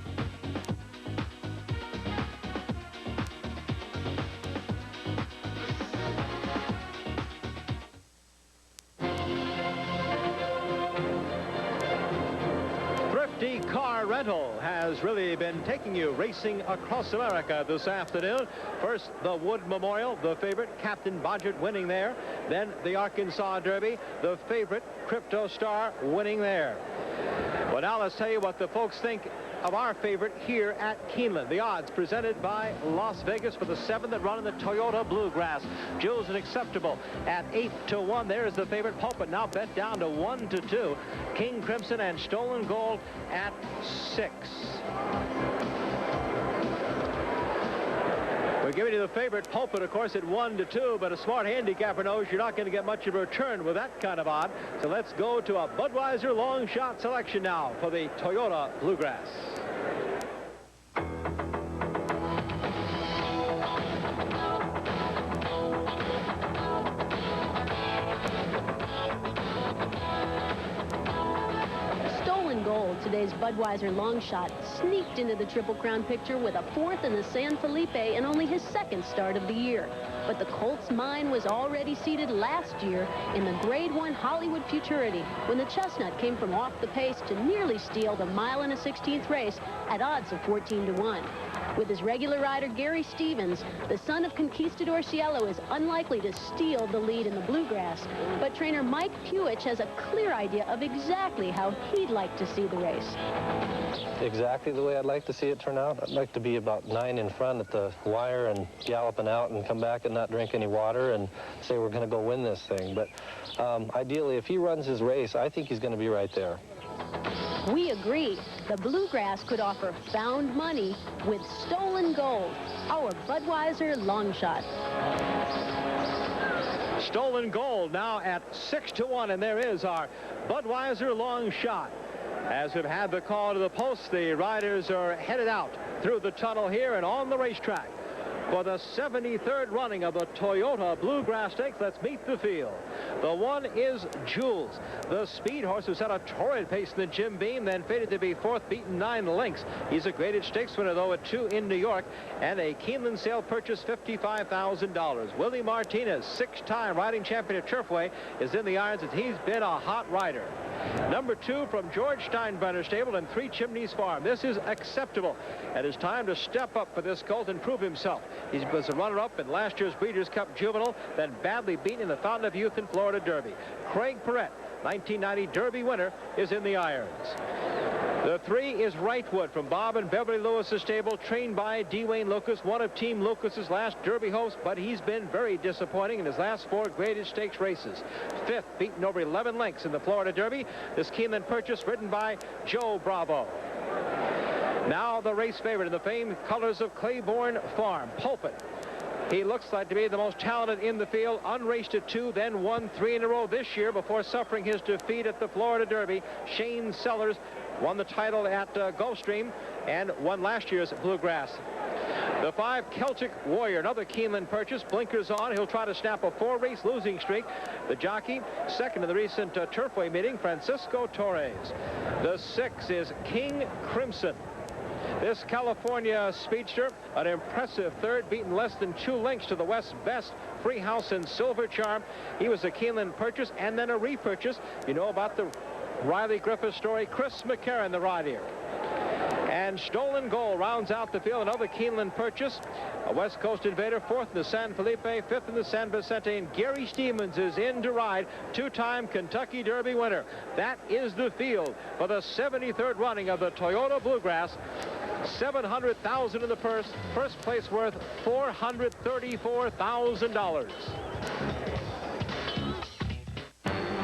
Thrifty Car Rental has really been taking you racing across America this afternoon. First, the Wood Memorial, the favorite, Captain Bodgett, winning there. Then the Arkansas Derby, the favorite, Crypto Star, winning there. Well, now let's tell you what the folks think of our favorite here at Keeneland. The odds presented by Las Vegas for the 7th that run in the Toyota Bluegrass. Jules is acceptable at 8-1. There's the favorite, Pulpit, now bet down to 1-2. King Crimson and Stolen Gold at 6. We're giving you the favorite, Pulpit, of course, at 1-2, but a smart handicapper knows you're not going to get much of a return with that kind of odd. So let's go to a Budweiser long shot selection now for the Toyota Bluegrass. Today's Budweiser long shot sneaked into the Triple Crown picture with a 4th in the San Felipe and only his 2nd start of the year. But the Colt's mind was already seated last year in the Grade 1 Hollywood Futurity when the Chestnut came from off the pace to nearly steal the 1 1/16 race at odds of 14-1. With his regular rider Gary Stevens, the son of Conquistador Cielo is unlikely to steal the lead in the Bluegrass, but trainer Mike Puich has a clear idea of exactly how he'd like to see the race. Exactly the way I'd like to see it turn out. I'd like to be about 9 in front at the wire and galloping out and come back and not drink any water and say we're going to go win this thing. But ideally, if he runs his race, I think he's going to be right there. We agree. The Bluegrass could offer found money with Stolen Gold, our Budweiser long shot. Stolen Gold now at 6-1, and there is our Budweiser long shot. As we've had the call to the post, the riders are headed out through the tunnel here and on the racetrack for the 73rd running of the Toyota Bluegrass Stakes. Let's meet the field. The one is Jules, the speed horse who set a torrid pace in the Jim Beam, then faded to be fourth, beaten 9 lengths. He's a graded stakes winner, though, at 2 in New York, and a Keeneland sale purchase, $55,000. Willie Martinez, 6-time riding champion at Turfway, is in the irons, and he's been a hot rider. Number 2 from George Steinbrenner stable and Three Chimneys Farm. This is Acceptable, and it's time to step up for this colt and prove himself. He was a runner-up in last year's Breeders' Cup Juvenile, then badly beaten in the Fountain of Youth in Florida Derby. Craig Perrette, 1990 Derby winner, is in the irons. The 3 is Wrightwood from Bob and Beverly Lewis's stable, trained by Dwayne Lucas, one of Team Lucas's last Derby hosts, but he's been very disappointing in his last 4 graded stakes races. 5th, beaten over 11 lengths in the Florida Derby. This Keeneland purchase ridden by Joe Bravo. Now the race favorite in the famed colors of Claiborne Farm, Pulpit. He looks like to be the most talented in the field, unraced at 2, then won 3 in a row this year before suffering his defeat at the Florida Derby. Shane Sellers won the title at Gulfstream and won last year's Bluegrass. The 5, Celtic Warrior, another Keeneland purchase, blinkers on. He'll try to snap a 4-race losing streak. The jockey, second in the recent Turfway meeting, Francisco Torres. The 6 is King Crimson. This California speedster, an impressive 3rd, beaten less than 2 lengths to the West's best, Free House and Silver Charm. He was a Keeneland purchase and then a repurchase. You know about the Riley Griffith story. Chris McCarron, the rider. And Stolen Gold rounds out the field, another Keeneland purchase. A West Coast Invader, 4th in the San Felipe, 5th in the San Vicente, and Gary Stevens is in to ride, 2-time Kentucky Derby winner. That is the field for the 73rd running of the Toyota Bluegrass. $700,000 in the purse. First place worth $434,000.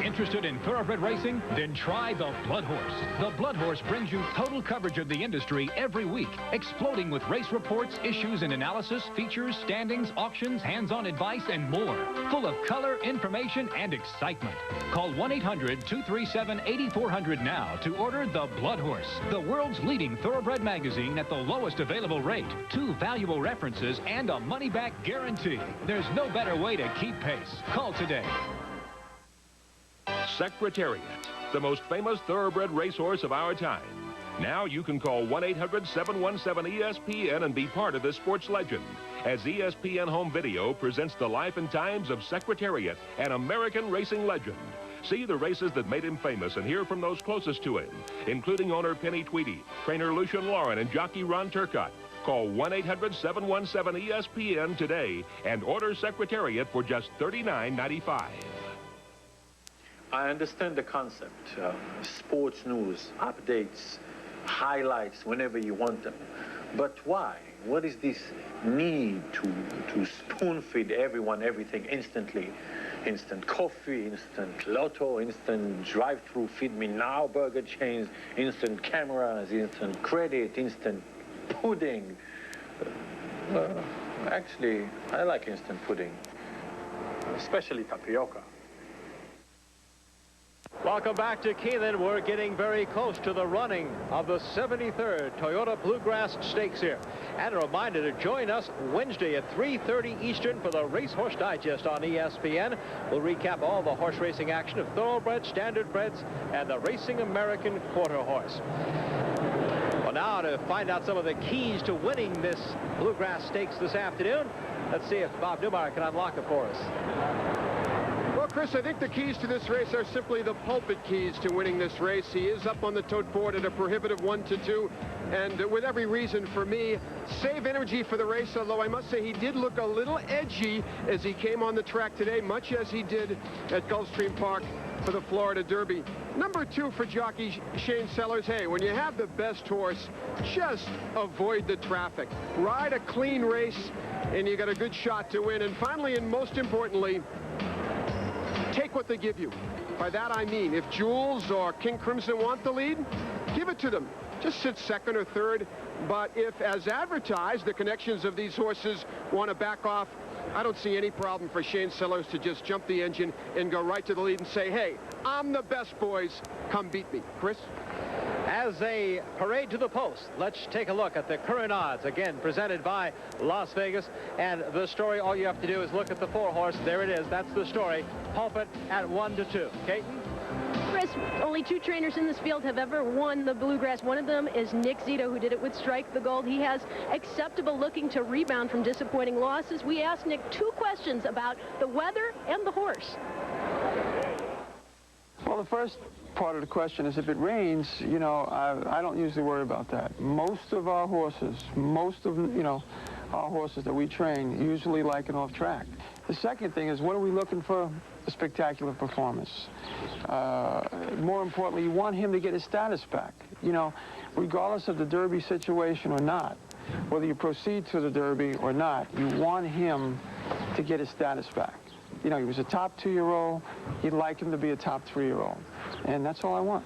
Interested in thoroughbred racing? Then try the Blood Horse. The Blood Horse brings you total coverage of the industry every week, exploding with race reports, issues and analysis, features, standings, auctions, hands-on advice, and more. Full of color, information, and excitement. Call 1-800-237-8400 now to order the Blood Horse, the world's leading thoroughbred magazine at the lowest available rate, 2 valuable references, and a money-back guarantee. There's no better way to keep pace. Call today. Secretariat, the most famous thoroughbred racehorse of our time. Now you can call 1-800-717-ESPN and be part of this sports legend, as ESPN Home Video presents the life and times of Secretariat, an American racing legend. See the races that made him famous and hear from those closest to him, including owner Penny Tweedy, trainer Lucian Lauren, and jockey Ron Turcotte. Call 1-800-717-ESPN today and order Secretariat for just $39.95. I understand the concept. Sports news, updates, highlights whenever you want them. But why? What is this need to spoon-feed everyone everything instantly? Instant coffee, instant lotto, instant drive-through feed me now burger chains, instant cameras, instant credit, instant pudding. Actually, I like instant pudding, especially tapioca. Welcome back to Keeneland. We're getting very close to the running of the 73rd Toyota Bluegrass Stakes here. And a reminder to join us Wednesday at 3:30 Eastern for the Racehorse Digest on ESPN. We'll recap all the horse racing action of thoroughbreds, standardbreds, and the Racing American Quarter Horse. Well, now to find out some of the keys to winning this Bluegrass Stakes this afternoon, let's see if Bob Newmeyer can unlock it for us. Well, Chris, I think the keys to this race are simply the Pulpit keys to winning this race. He is up on the tote board at a prohibitive 1-2, and with every reason for me, save energy for the race, although I must say he did look a little edgy as he came on the track today, much as he did at Gulfstream Park for the Florida Derby. Number 2 for jockey Shane Sellers. Hey, when you have the best horse, just avoid the traffic. Ride a clean race, and you got a good shot to win. And finally, and most importantly, take what they give you. By that I mean, if Jules or King Crimson want the lead, give it to them. Just sit second or third. But if, as advertised, the connections of these horses want to back off, I don't see any problem for Shane Sellers to just jump the engine and go right to the lead and say, hey, I'm the best, boys. Come beat me. Chris? As they parade to the post, let's take a look at the current odds, again presented by Las Vegas. And the story, all you have to do is look at the 4-horse. There it is. That's the story. Pulpit at 1-2. Caton? Chris, only 2 trainers in this field have ever won the Bluegrass. One of them is Nick Zito, who did it with Strike the Gold. He has Acceptable looking to rebound from disappointing losses. We asked Nick 2 questions about the weather and the horse. Well, the first part of the question is if it rains, you know, I don't usually worry about that. Most of our horses, our horses that we train usually like an off track. The second thing is, what are we looking for? A spectacular performance. More importantly, you want him to get his status back. You know, regardless of the Derby situation or not, whether you proceed to the Derby or not, you want him to get his status back. You know, he was a top 2-year-old. You'd like him to be a top 3-year-old. And that's all I want.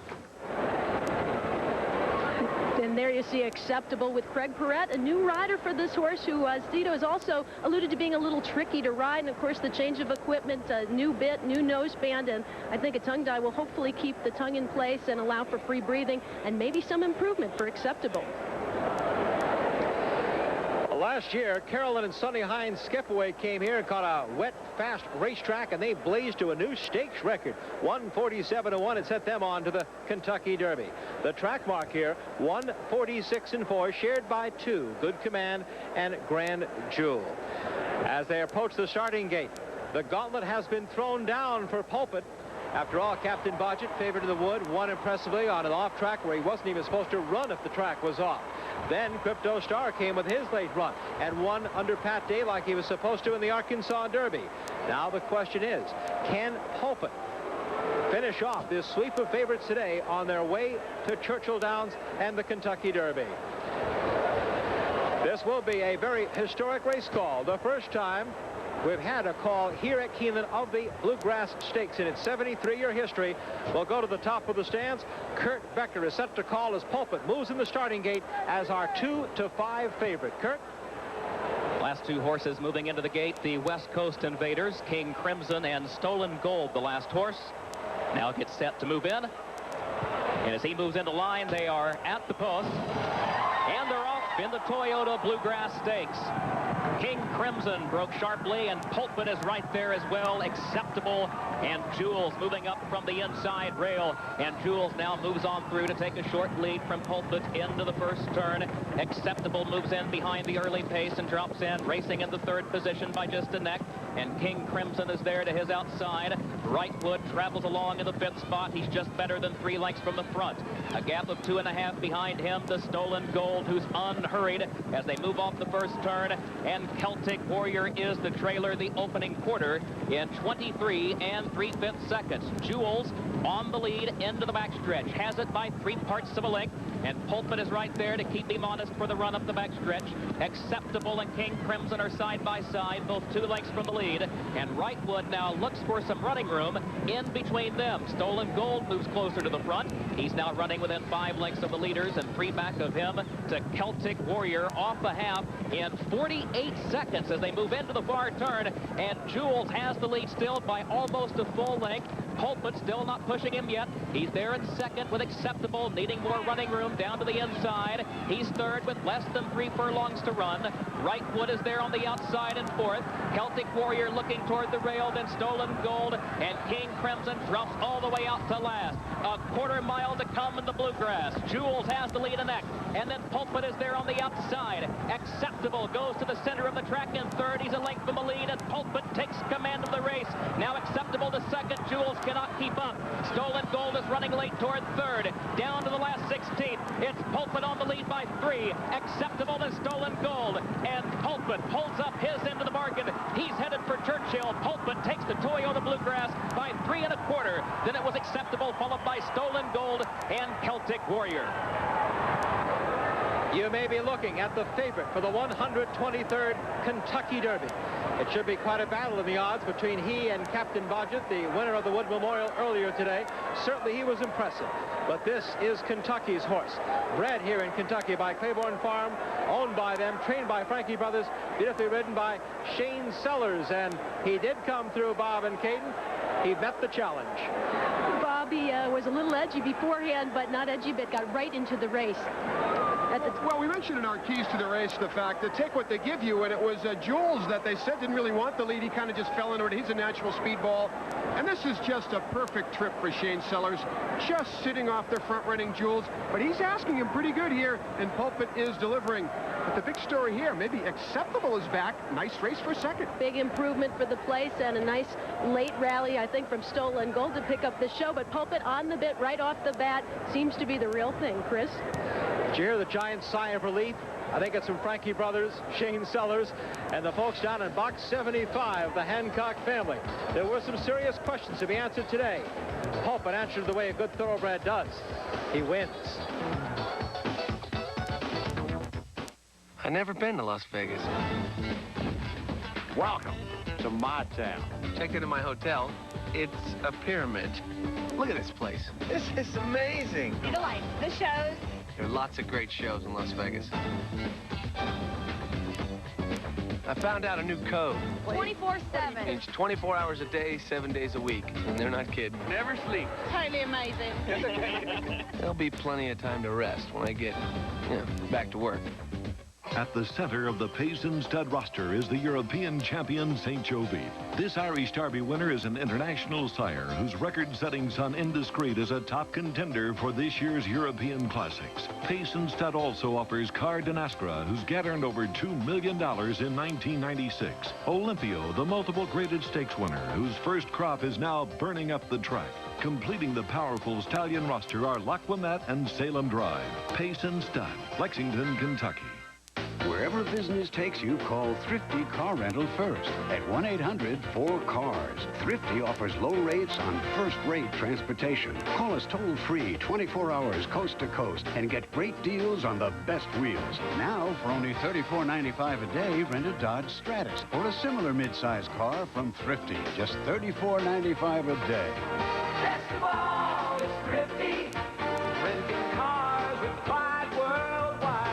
And there you see Acceptable with Craig Perrette, a new rider for this horse who Zito has also alluded to being a little tricky to ride. And, of course, the change of equipment, new bit, new noseband, and I think a tongue tie will hopefully keep the tongue in place and allow for free breathing and maybe some improvement for Acceptable. Last year, Carolyn and Sonny Hines Skipaway came here and caught a wet, fast racetrack, and they blazed to a new stakes record. 147-1. It set them on to the Kentucky Derby. The track mark here, 146-4, shared by 2, Good Command and Grand Jewel. As they approach the starting gate, the gauntlet has been thrown down for Pulpit. After all, Captain Bodgett, favored to the wood, won impressively on an off track where he wasn't even supposed to run if the track was off. Then Crypto Star came with his late run and won under Pat Day like he was supposed to in the Arkansas Derby. Now the question is, can Pulpit finish off this sweep of favorites today on their way to Churchill Downs and the Kentucky Derby? This will be a very historic race call. The first time we've had a call here at Keeneland of the Bluegrass Stakes in its 73-year history. We'll go to the top of the stands. Kurt Becker is set to call as Pulpit moves in the starting gate as our 2-5 favorite. Kurt? Last 2 horses moving into the gate, the West Coast Invaders, King Crimson and Stolen Gold, the last horse. Now gets set to move in. And as he moves into line, they are at the post. And they're off in the Toyota Bluegrass Stakes. King Crimson broke sharply, and Pulpit is right there as well. Acceptable, and Jules moving up from the inside rail. And Jules now moves on through to take a short lead from Pulpit into the first turn. Acceptable moves in behind the early pace and drops in, racing in the 3rd position by just a neck. And King Crimson is there to his outside. Wrightwood travels along in the 5th spot. He's just better than 3 lengths from the front. A gap of 2.5 behind him, the Stolen Gold, who's unhurried as they move off the first turn. And Celtic Warrior is the trailer, the opening quarter, in 23 3/5 seconds. Jules on the lead into the backstretch, has it by 3/4 of a length, and Pulpit is right there to keep him honest for the run up the backstretch. Acceptable and King Crimson are side by side, both 2 lengths from the lead, and Wrightwood now looks for some running room in between them. Stolen Gold moves closer to the front. He's now running within 5 lengths of the leaders, and 3 back of him to Celtic Warrior off the half in 48 seconds as they move into the far turn, and Jules has the lead still by almost a full length. Pulpit still not pushing him yet. He's there in second with Acceptable, needing more running room down to the inside. He's third with less than 3 furlongs to run. Wrightwood is there on the outside in fourth. Celtic Warrior looking toward the rail, then Stolen Gold, and King Crimson drops all the way out to last. A quarter mile to come in the Bluegrass. Jules has the lead in next, and then Pulpit is there on the outside. Acceptable goes to the center of the track in third. He's a length from the lead, and Pulpit takes command of the race. Now Acceptable to second. Jules cannot keep up. Stolen Gold is running late toward third. Down to the last 16th. It's Pulpit on the lead by 3. Acceptable to Stolen Gold. And Pulpit holds up his end of the bargain. He's headed for Churchill. Pulpit takes the Toyota Bluegrass by 3 1/4. Then it was Acceptable, followed by Stolen Gold and Celtic Warrior. You may be looking at the favorite for the 123rd Kentucky Derby. It should be quite a battle in the odds between he and Captain Bodgett, the winner of the Wood Memorial earlier today. Certainly he was impressive. But this is Kentucky's horse. Bred here in Kentucky by Claiborne Farm, owned by them, trained by Frankie Brothers, beautifully ridden by Shane Sellers. And he did come through, Bob and Caden. He met the challenge. Bob, Bobby was a little edgy beforehand, but not edgy, but got right into the race. Well, we mentioned in our keys to the race the fact that take what they give you, and it was Jules that they said didn't really want the lead. He kind of just fell into it. He's a natural speedball. And this is just a perfect trip for Shane Sellers, just sitting off the front-running Jules. But he's asking him pretty good here, and Pulpit is delivering. But the big story here, maybe Acceptable is back. Nice race for second. Big improvement for the place, and a nice late rally, I think, from Stolen Gold to pick up the show. But Pulpit on the bit right off the bat seems to be the real thing, Chris. Did you hear the giant sigh of relief? I think it's from Frankie Brothers, Shane Sellers, and the folks down in box 75, the Hancock family. There were some serious questions to be answered today. Pulpit answered the way a good thoroughbred does. He wins. I've never been to Las Vegas. Welcome to my town. Checked into my hotel. It's a pyramid. Look at this place. This is amazing. See the lights, the shows. There are lots of great shows in Las Vegas. I found out a new code. 24/7. It's 24 hours a day, 7 days a week. And they're not kidding. Never sleep. Totally amazing. There'll be plenty of time to rest when I get, back to work. At the center of the Payson stud roster is the European champion St. Joe beef. This Irish Derby winner is an international sire whose record-setting son Indiscreet is a top contender for this year's European Classics. Payson stud also offers Car Dinascra, who's gathered over $2 million in 1996. Olympio, the multiple graded stakes winner, whose first crop is now burning up the track. Completing the powerful stallion roster are Laquamet and Salem Drive. Payson stud, Lexington, Kentucky. Wherever business takes you, call Thrifty Car Rental first at 1-800-4CARS. Thrifty offers low rates on first-rate transportation. Call us toll-free 24 hours coast to coast and get great deals on the best wheels. Now, for only $34.95 a day, rent a Dodge Stratus or a similar mid-size car from Thrifty. Just $34.95 a day. Best of all, it's Thrifty. Renting cars with pride worldwide.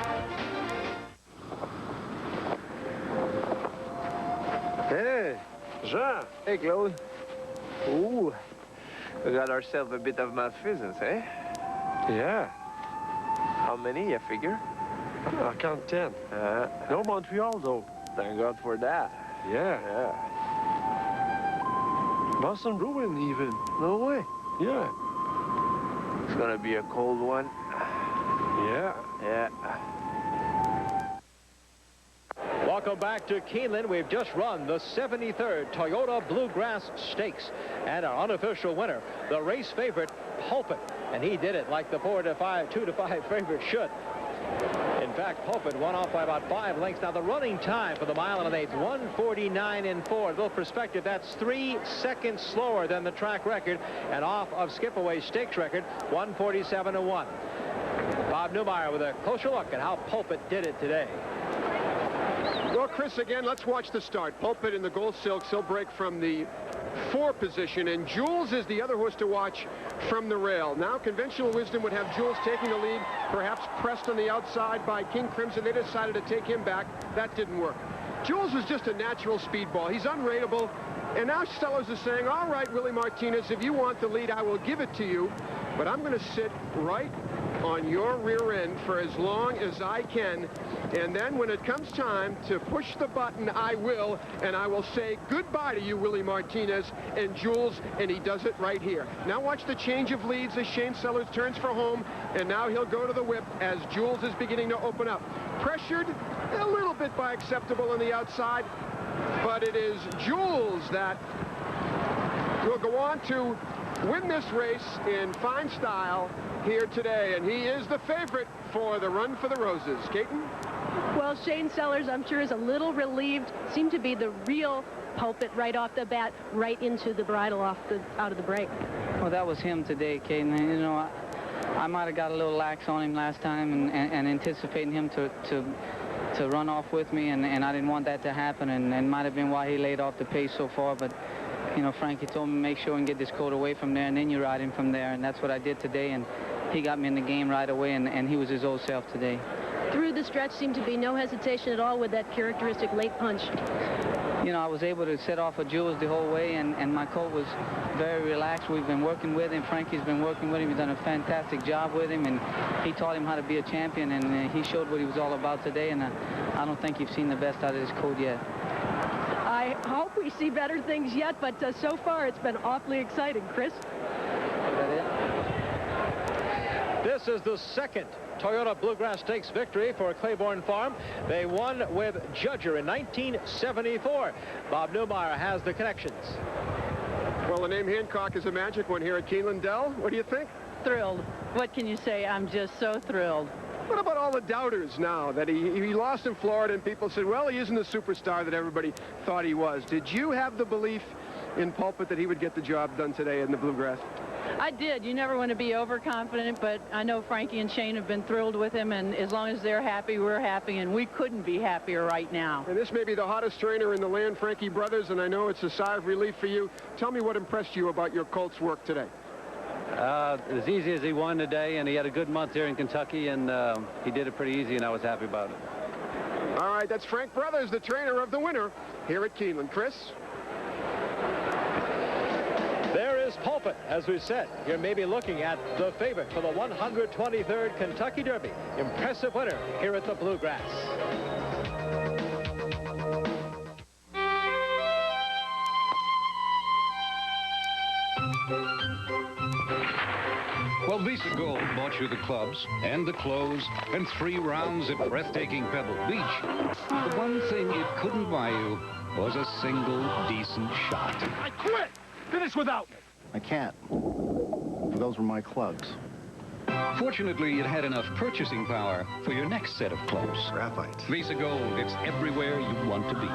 Hey, Jean. Hey, Claude. Ooh, we got ourselves a bit of malfeasance, eh? Yeah. How many, you figure? I count 10. No Montreal, though. Thank God for that. Yeah. Boston Bruin, even. No way. Yeah. It's gonna be a cold one. Yeah. Welcome back to Keeneland. We've just run the 73rd Toyota Bluegrass Stakes. And our unofficial winner, the race favorite, Pulpit. And he did it like the 2-to-5 favorite should. In fact, Pulpit won off by about 5 lengths. Now, the running time for the mile and an eighth, 1:49.4. A little perspective, that's 3 seconds slower than the track record and off of Skipaway's stakes record, 1:47.1. Bob Newmeyer with a closer look at how Pulpit did it today. Well, Chris, again, let's watch the start. Pulpit in the Gold Silks. He'll break from the 4 position, and Jules is the other horse to watch from the rail. Now, conventional wisdom would have Jules taking the lead, perhaps pressed on the outside by King Crimson. They decided to take him back. That didn't work. Jules is just a natural speedball. He's unrateable. And now Sellers is saying, all right, Willie Martinez, if you want the lead, I will give it to you. But I'm going to sit right on your rear end for as long as I can. And then when it comes time to push the button, I will. And I will say goodbye to you, Willie Martinez and Jules. And he does it right here. Now watch the change of leads as Shane Sellers turns for home. And now he'll go to the whip as Jules is beginning to open up. Pressured a little bit by Acceptable on the outside. But it is Jules that will go on to win this race in fine style here today. And he is the favorite for the Run for the Roses. Caton? Well, Shane Sellers, I'm sure, is a little relieved. Seemed to be the real Pulpit right off the bat, right into the bridle out of the break. Well, that was him today, Caden. You know, I might have got a little lax on him last time and anticipating him to run off with me, and I didn't want that to happen, and might have been why he laid off the pace so far. But, you know, Frankie told me make sure and get this coat away from there, and then you ride him from there, and that's what I did today, and he got me in the game right away, and he was his old self today. Through the stretch seemed to be no hesitation at all with that characteristic late punch. you know, I was able to set off a Jules the whole way, and my colt was very relaxed. We've been working with him. Frankie's been working with him. He's done a fantastic job with him, and he taught him how to be a champion, and he showed what he was all about today, and I don't think you've seen the best out of this colt yet. I hope we see better things yet, but so far it's been awfully exciting. Chris? Is that it? This is the second Toyota Bluegrass Stakes victory for Claiborne Farm. They won with Judger in 1974. Bob Newmeyer has the connections. Well, the name Hancock is a magic one here at Keeneland. Dell, what do you think? Thrilled. What can you say? I'm just so thrilled. What about all the doubters now that he lost in Florida and people said, well, he isn't the superstar that everybody thought he was? Did you have the belief in Pulpit that he would get the job done today in the Bluegrass? I did. You never want to be overconfident, but I know Frankie and Shane have been thrilled with him, and as long as they're happy, we're happy, and we couldn't be happier right now. And this may be the hottest trainer in the land, Frankie Brothers, and I know it's a sigh of relief for you. Tell me what impressed you about your colt's work today. As easy as he won today, and he had a good month here in Kentucky, and he did it pretty easy, and I was happy about it. All right, that's Frank Brothers, the trainer of the winner here at Keeneland. Chris? There is Pulpit, as we said. You're maybe looking at the favorite for the 123rd Kentucky Derby. Impressive winner here at the Bluegrass. Well, Visa Gold bought you the clubs and the clothes and 3 rounds at breathtaking Pebble Beach. The one thing it couldn't buy you was a single decent shot. I quit! Finish without me. I can't. Those were my clubs. Fortunately, it had enough purchasing power for your next set of clubs. Graphite. Visa Gold, it's everywhere you want to be.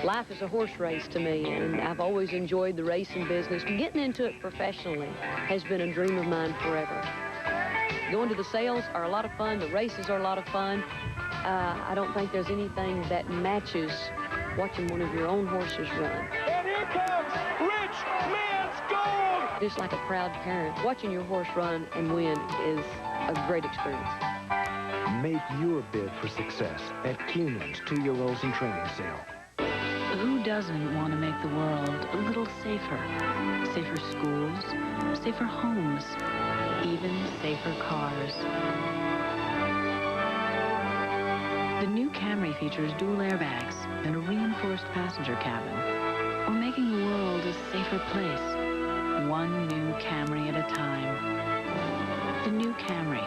Life is a horse race to me, and I've always enjoyed the racing business. Getting into it professionally has been a dream of mine forever. Going to the sales are a lot of fun. The races are a lot of fun. I don't think there's anything that matches watching one of your own horses run. And here comes Rich Man's Gold! Just like a proud parent, watching your horse run and win is a great experience. Make your bid for success at Keeneland's 2-year-olds and training sale. Who doesn't want to make the world a little safer? Safer schools, safer homes, even safer cars. The new Camry features dual airbags and a reinforced passenger cabin. We're making the world a safer place, one new Camry at a time. The new Camry,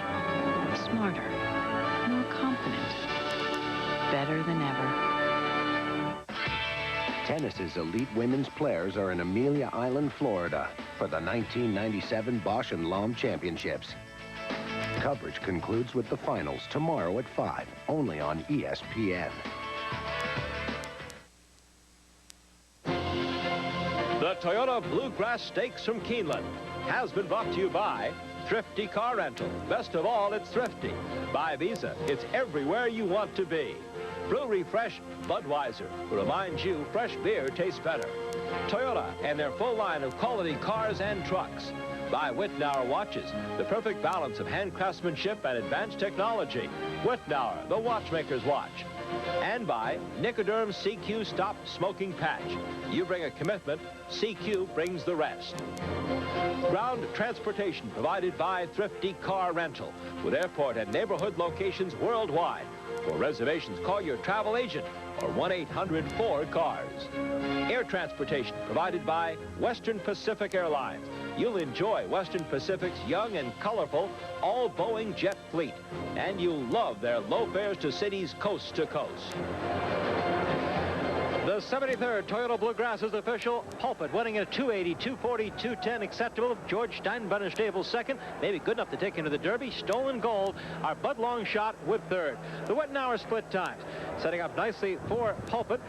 smarter, more confident, better than ever. Tennis's elite women's players are in Amelia Island, Florida for the 1997 Bosch and Lomb Championships. Coverage concludes with the finals tomorrow at 5, only on ESPN. The Toyota Bluegrass Stakes from Keeneland has been brought to you by Thrifty Car Rental. Best of all, it's thrifty. By Visa, it's everywhere you want to be. Brew Refresh Budweiser reminds you fresh beer tastes better. Toyota and their full line of quality cars and trucks. By Wittnauer Watches, the perfect balance of handcraftsmanship and advanced technology. Wittnauer, the watchmaker's watch. And by Nicoderm CQ Stop Smoking Patch. You bring a commitment, CQ brings the rest. Ground transportation provided by Thrifty Car Rental with airport and neighborhood locations worldwide. For reservations, call your travel agent or 1-800-4-CARS. Air transportation provided by Western Pacific Airlines. You'll enjoy Western Pacific's young and colorful all-Boeing jet fleet. And you'll love their low fares to cities coast to coast. The 73rd Toyota Bluegrass is official. Pulpit winning at 280, 240, 210 acceptable. George Steinbrenner Stable second. Maybe good enough to take into the Derby. Stolen Gold, our Bud Long shot with third. The Wittnauer split times. Setting up nicely for Pulpit.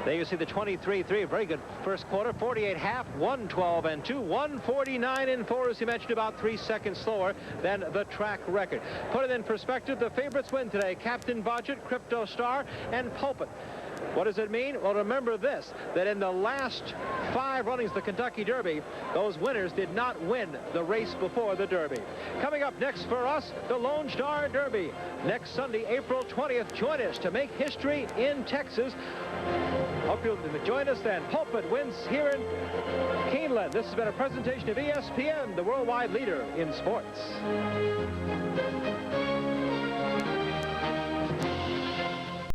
There you see the 23-3, very good first quarter. 48 half, 112 and 2, 149 and 4, as you mentioned, about 3 seconds slower than the track record. Put it in perspective, the favorites win today. Captain Budget, Crypto Star, and Pulpit. What does it mean? Well, remember this, that in the last 5 runnings of the Kentucky Derby, those winners did not win the race before the Derby. Coming up next for us, the Lone Star Derby. Next Sunday, April 20th, join us to make history in Texas. Hope you'll join us then. Pulpit wins here in Keeneland. This has been a presentation of ESPN, the worldwide leader in sports.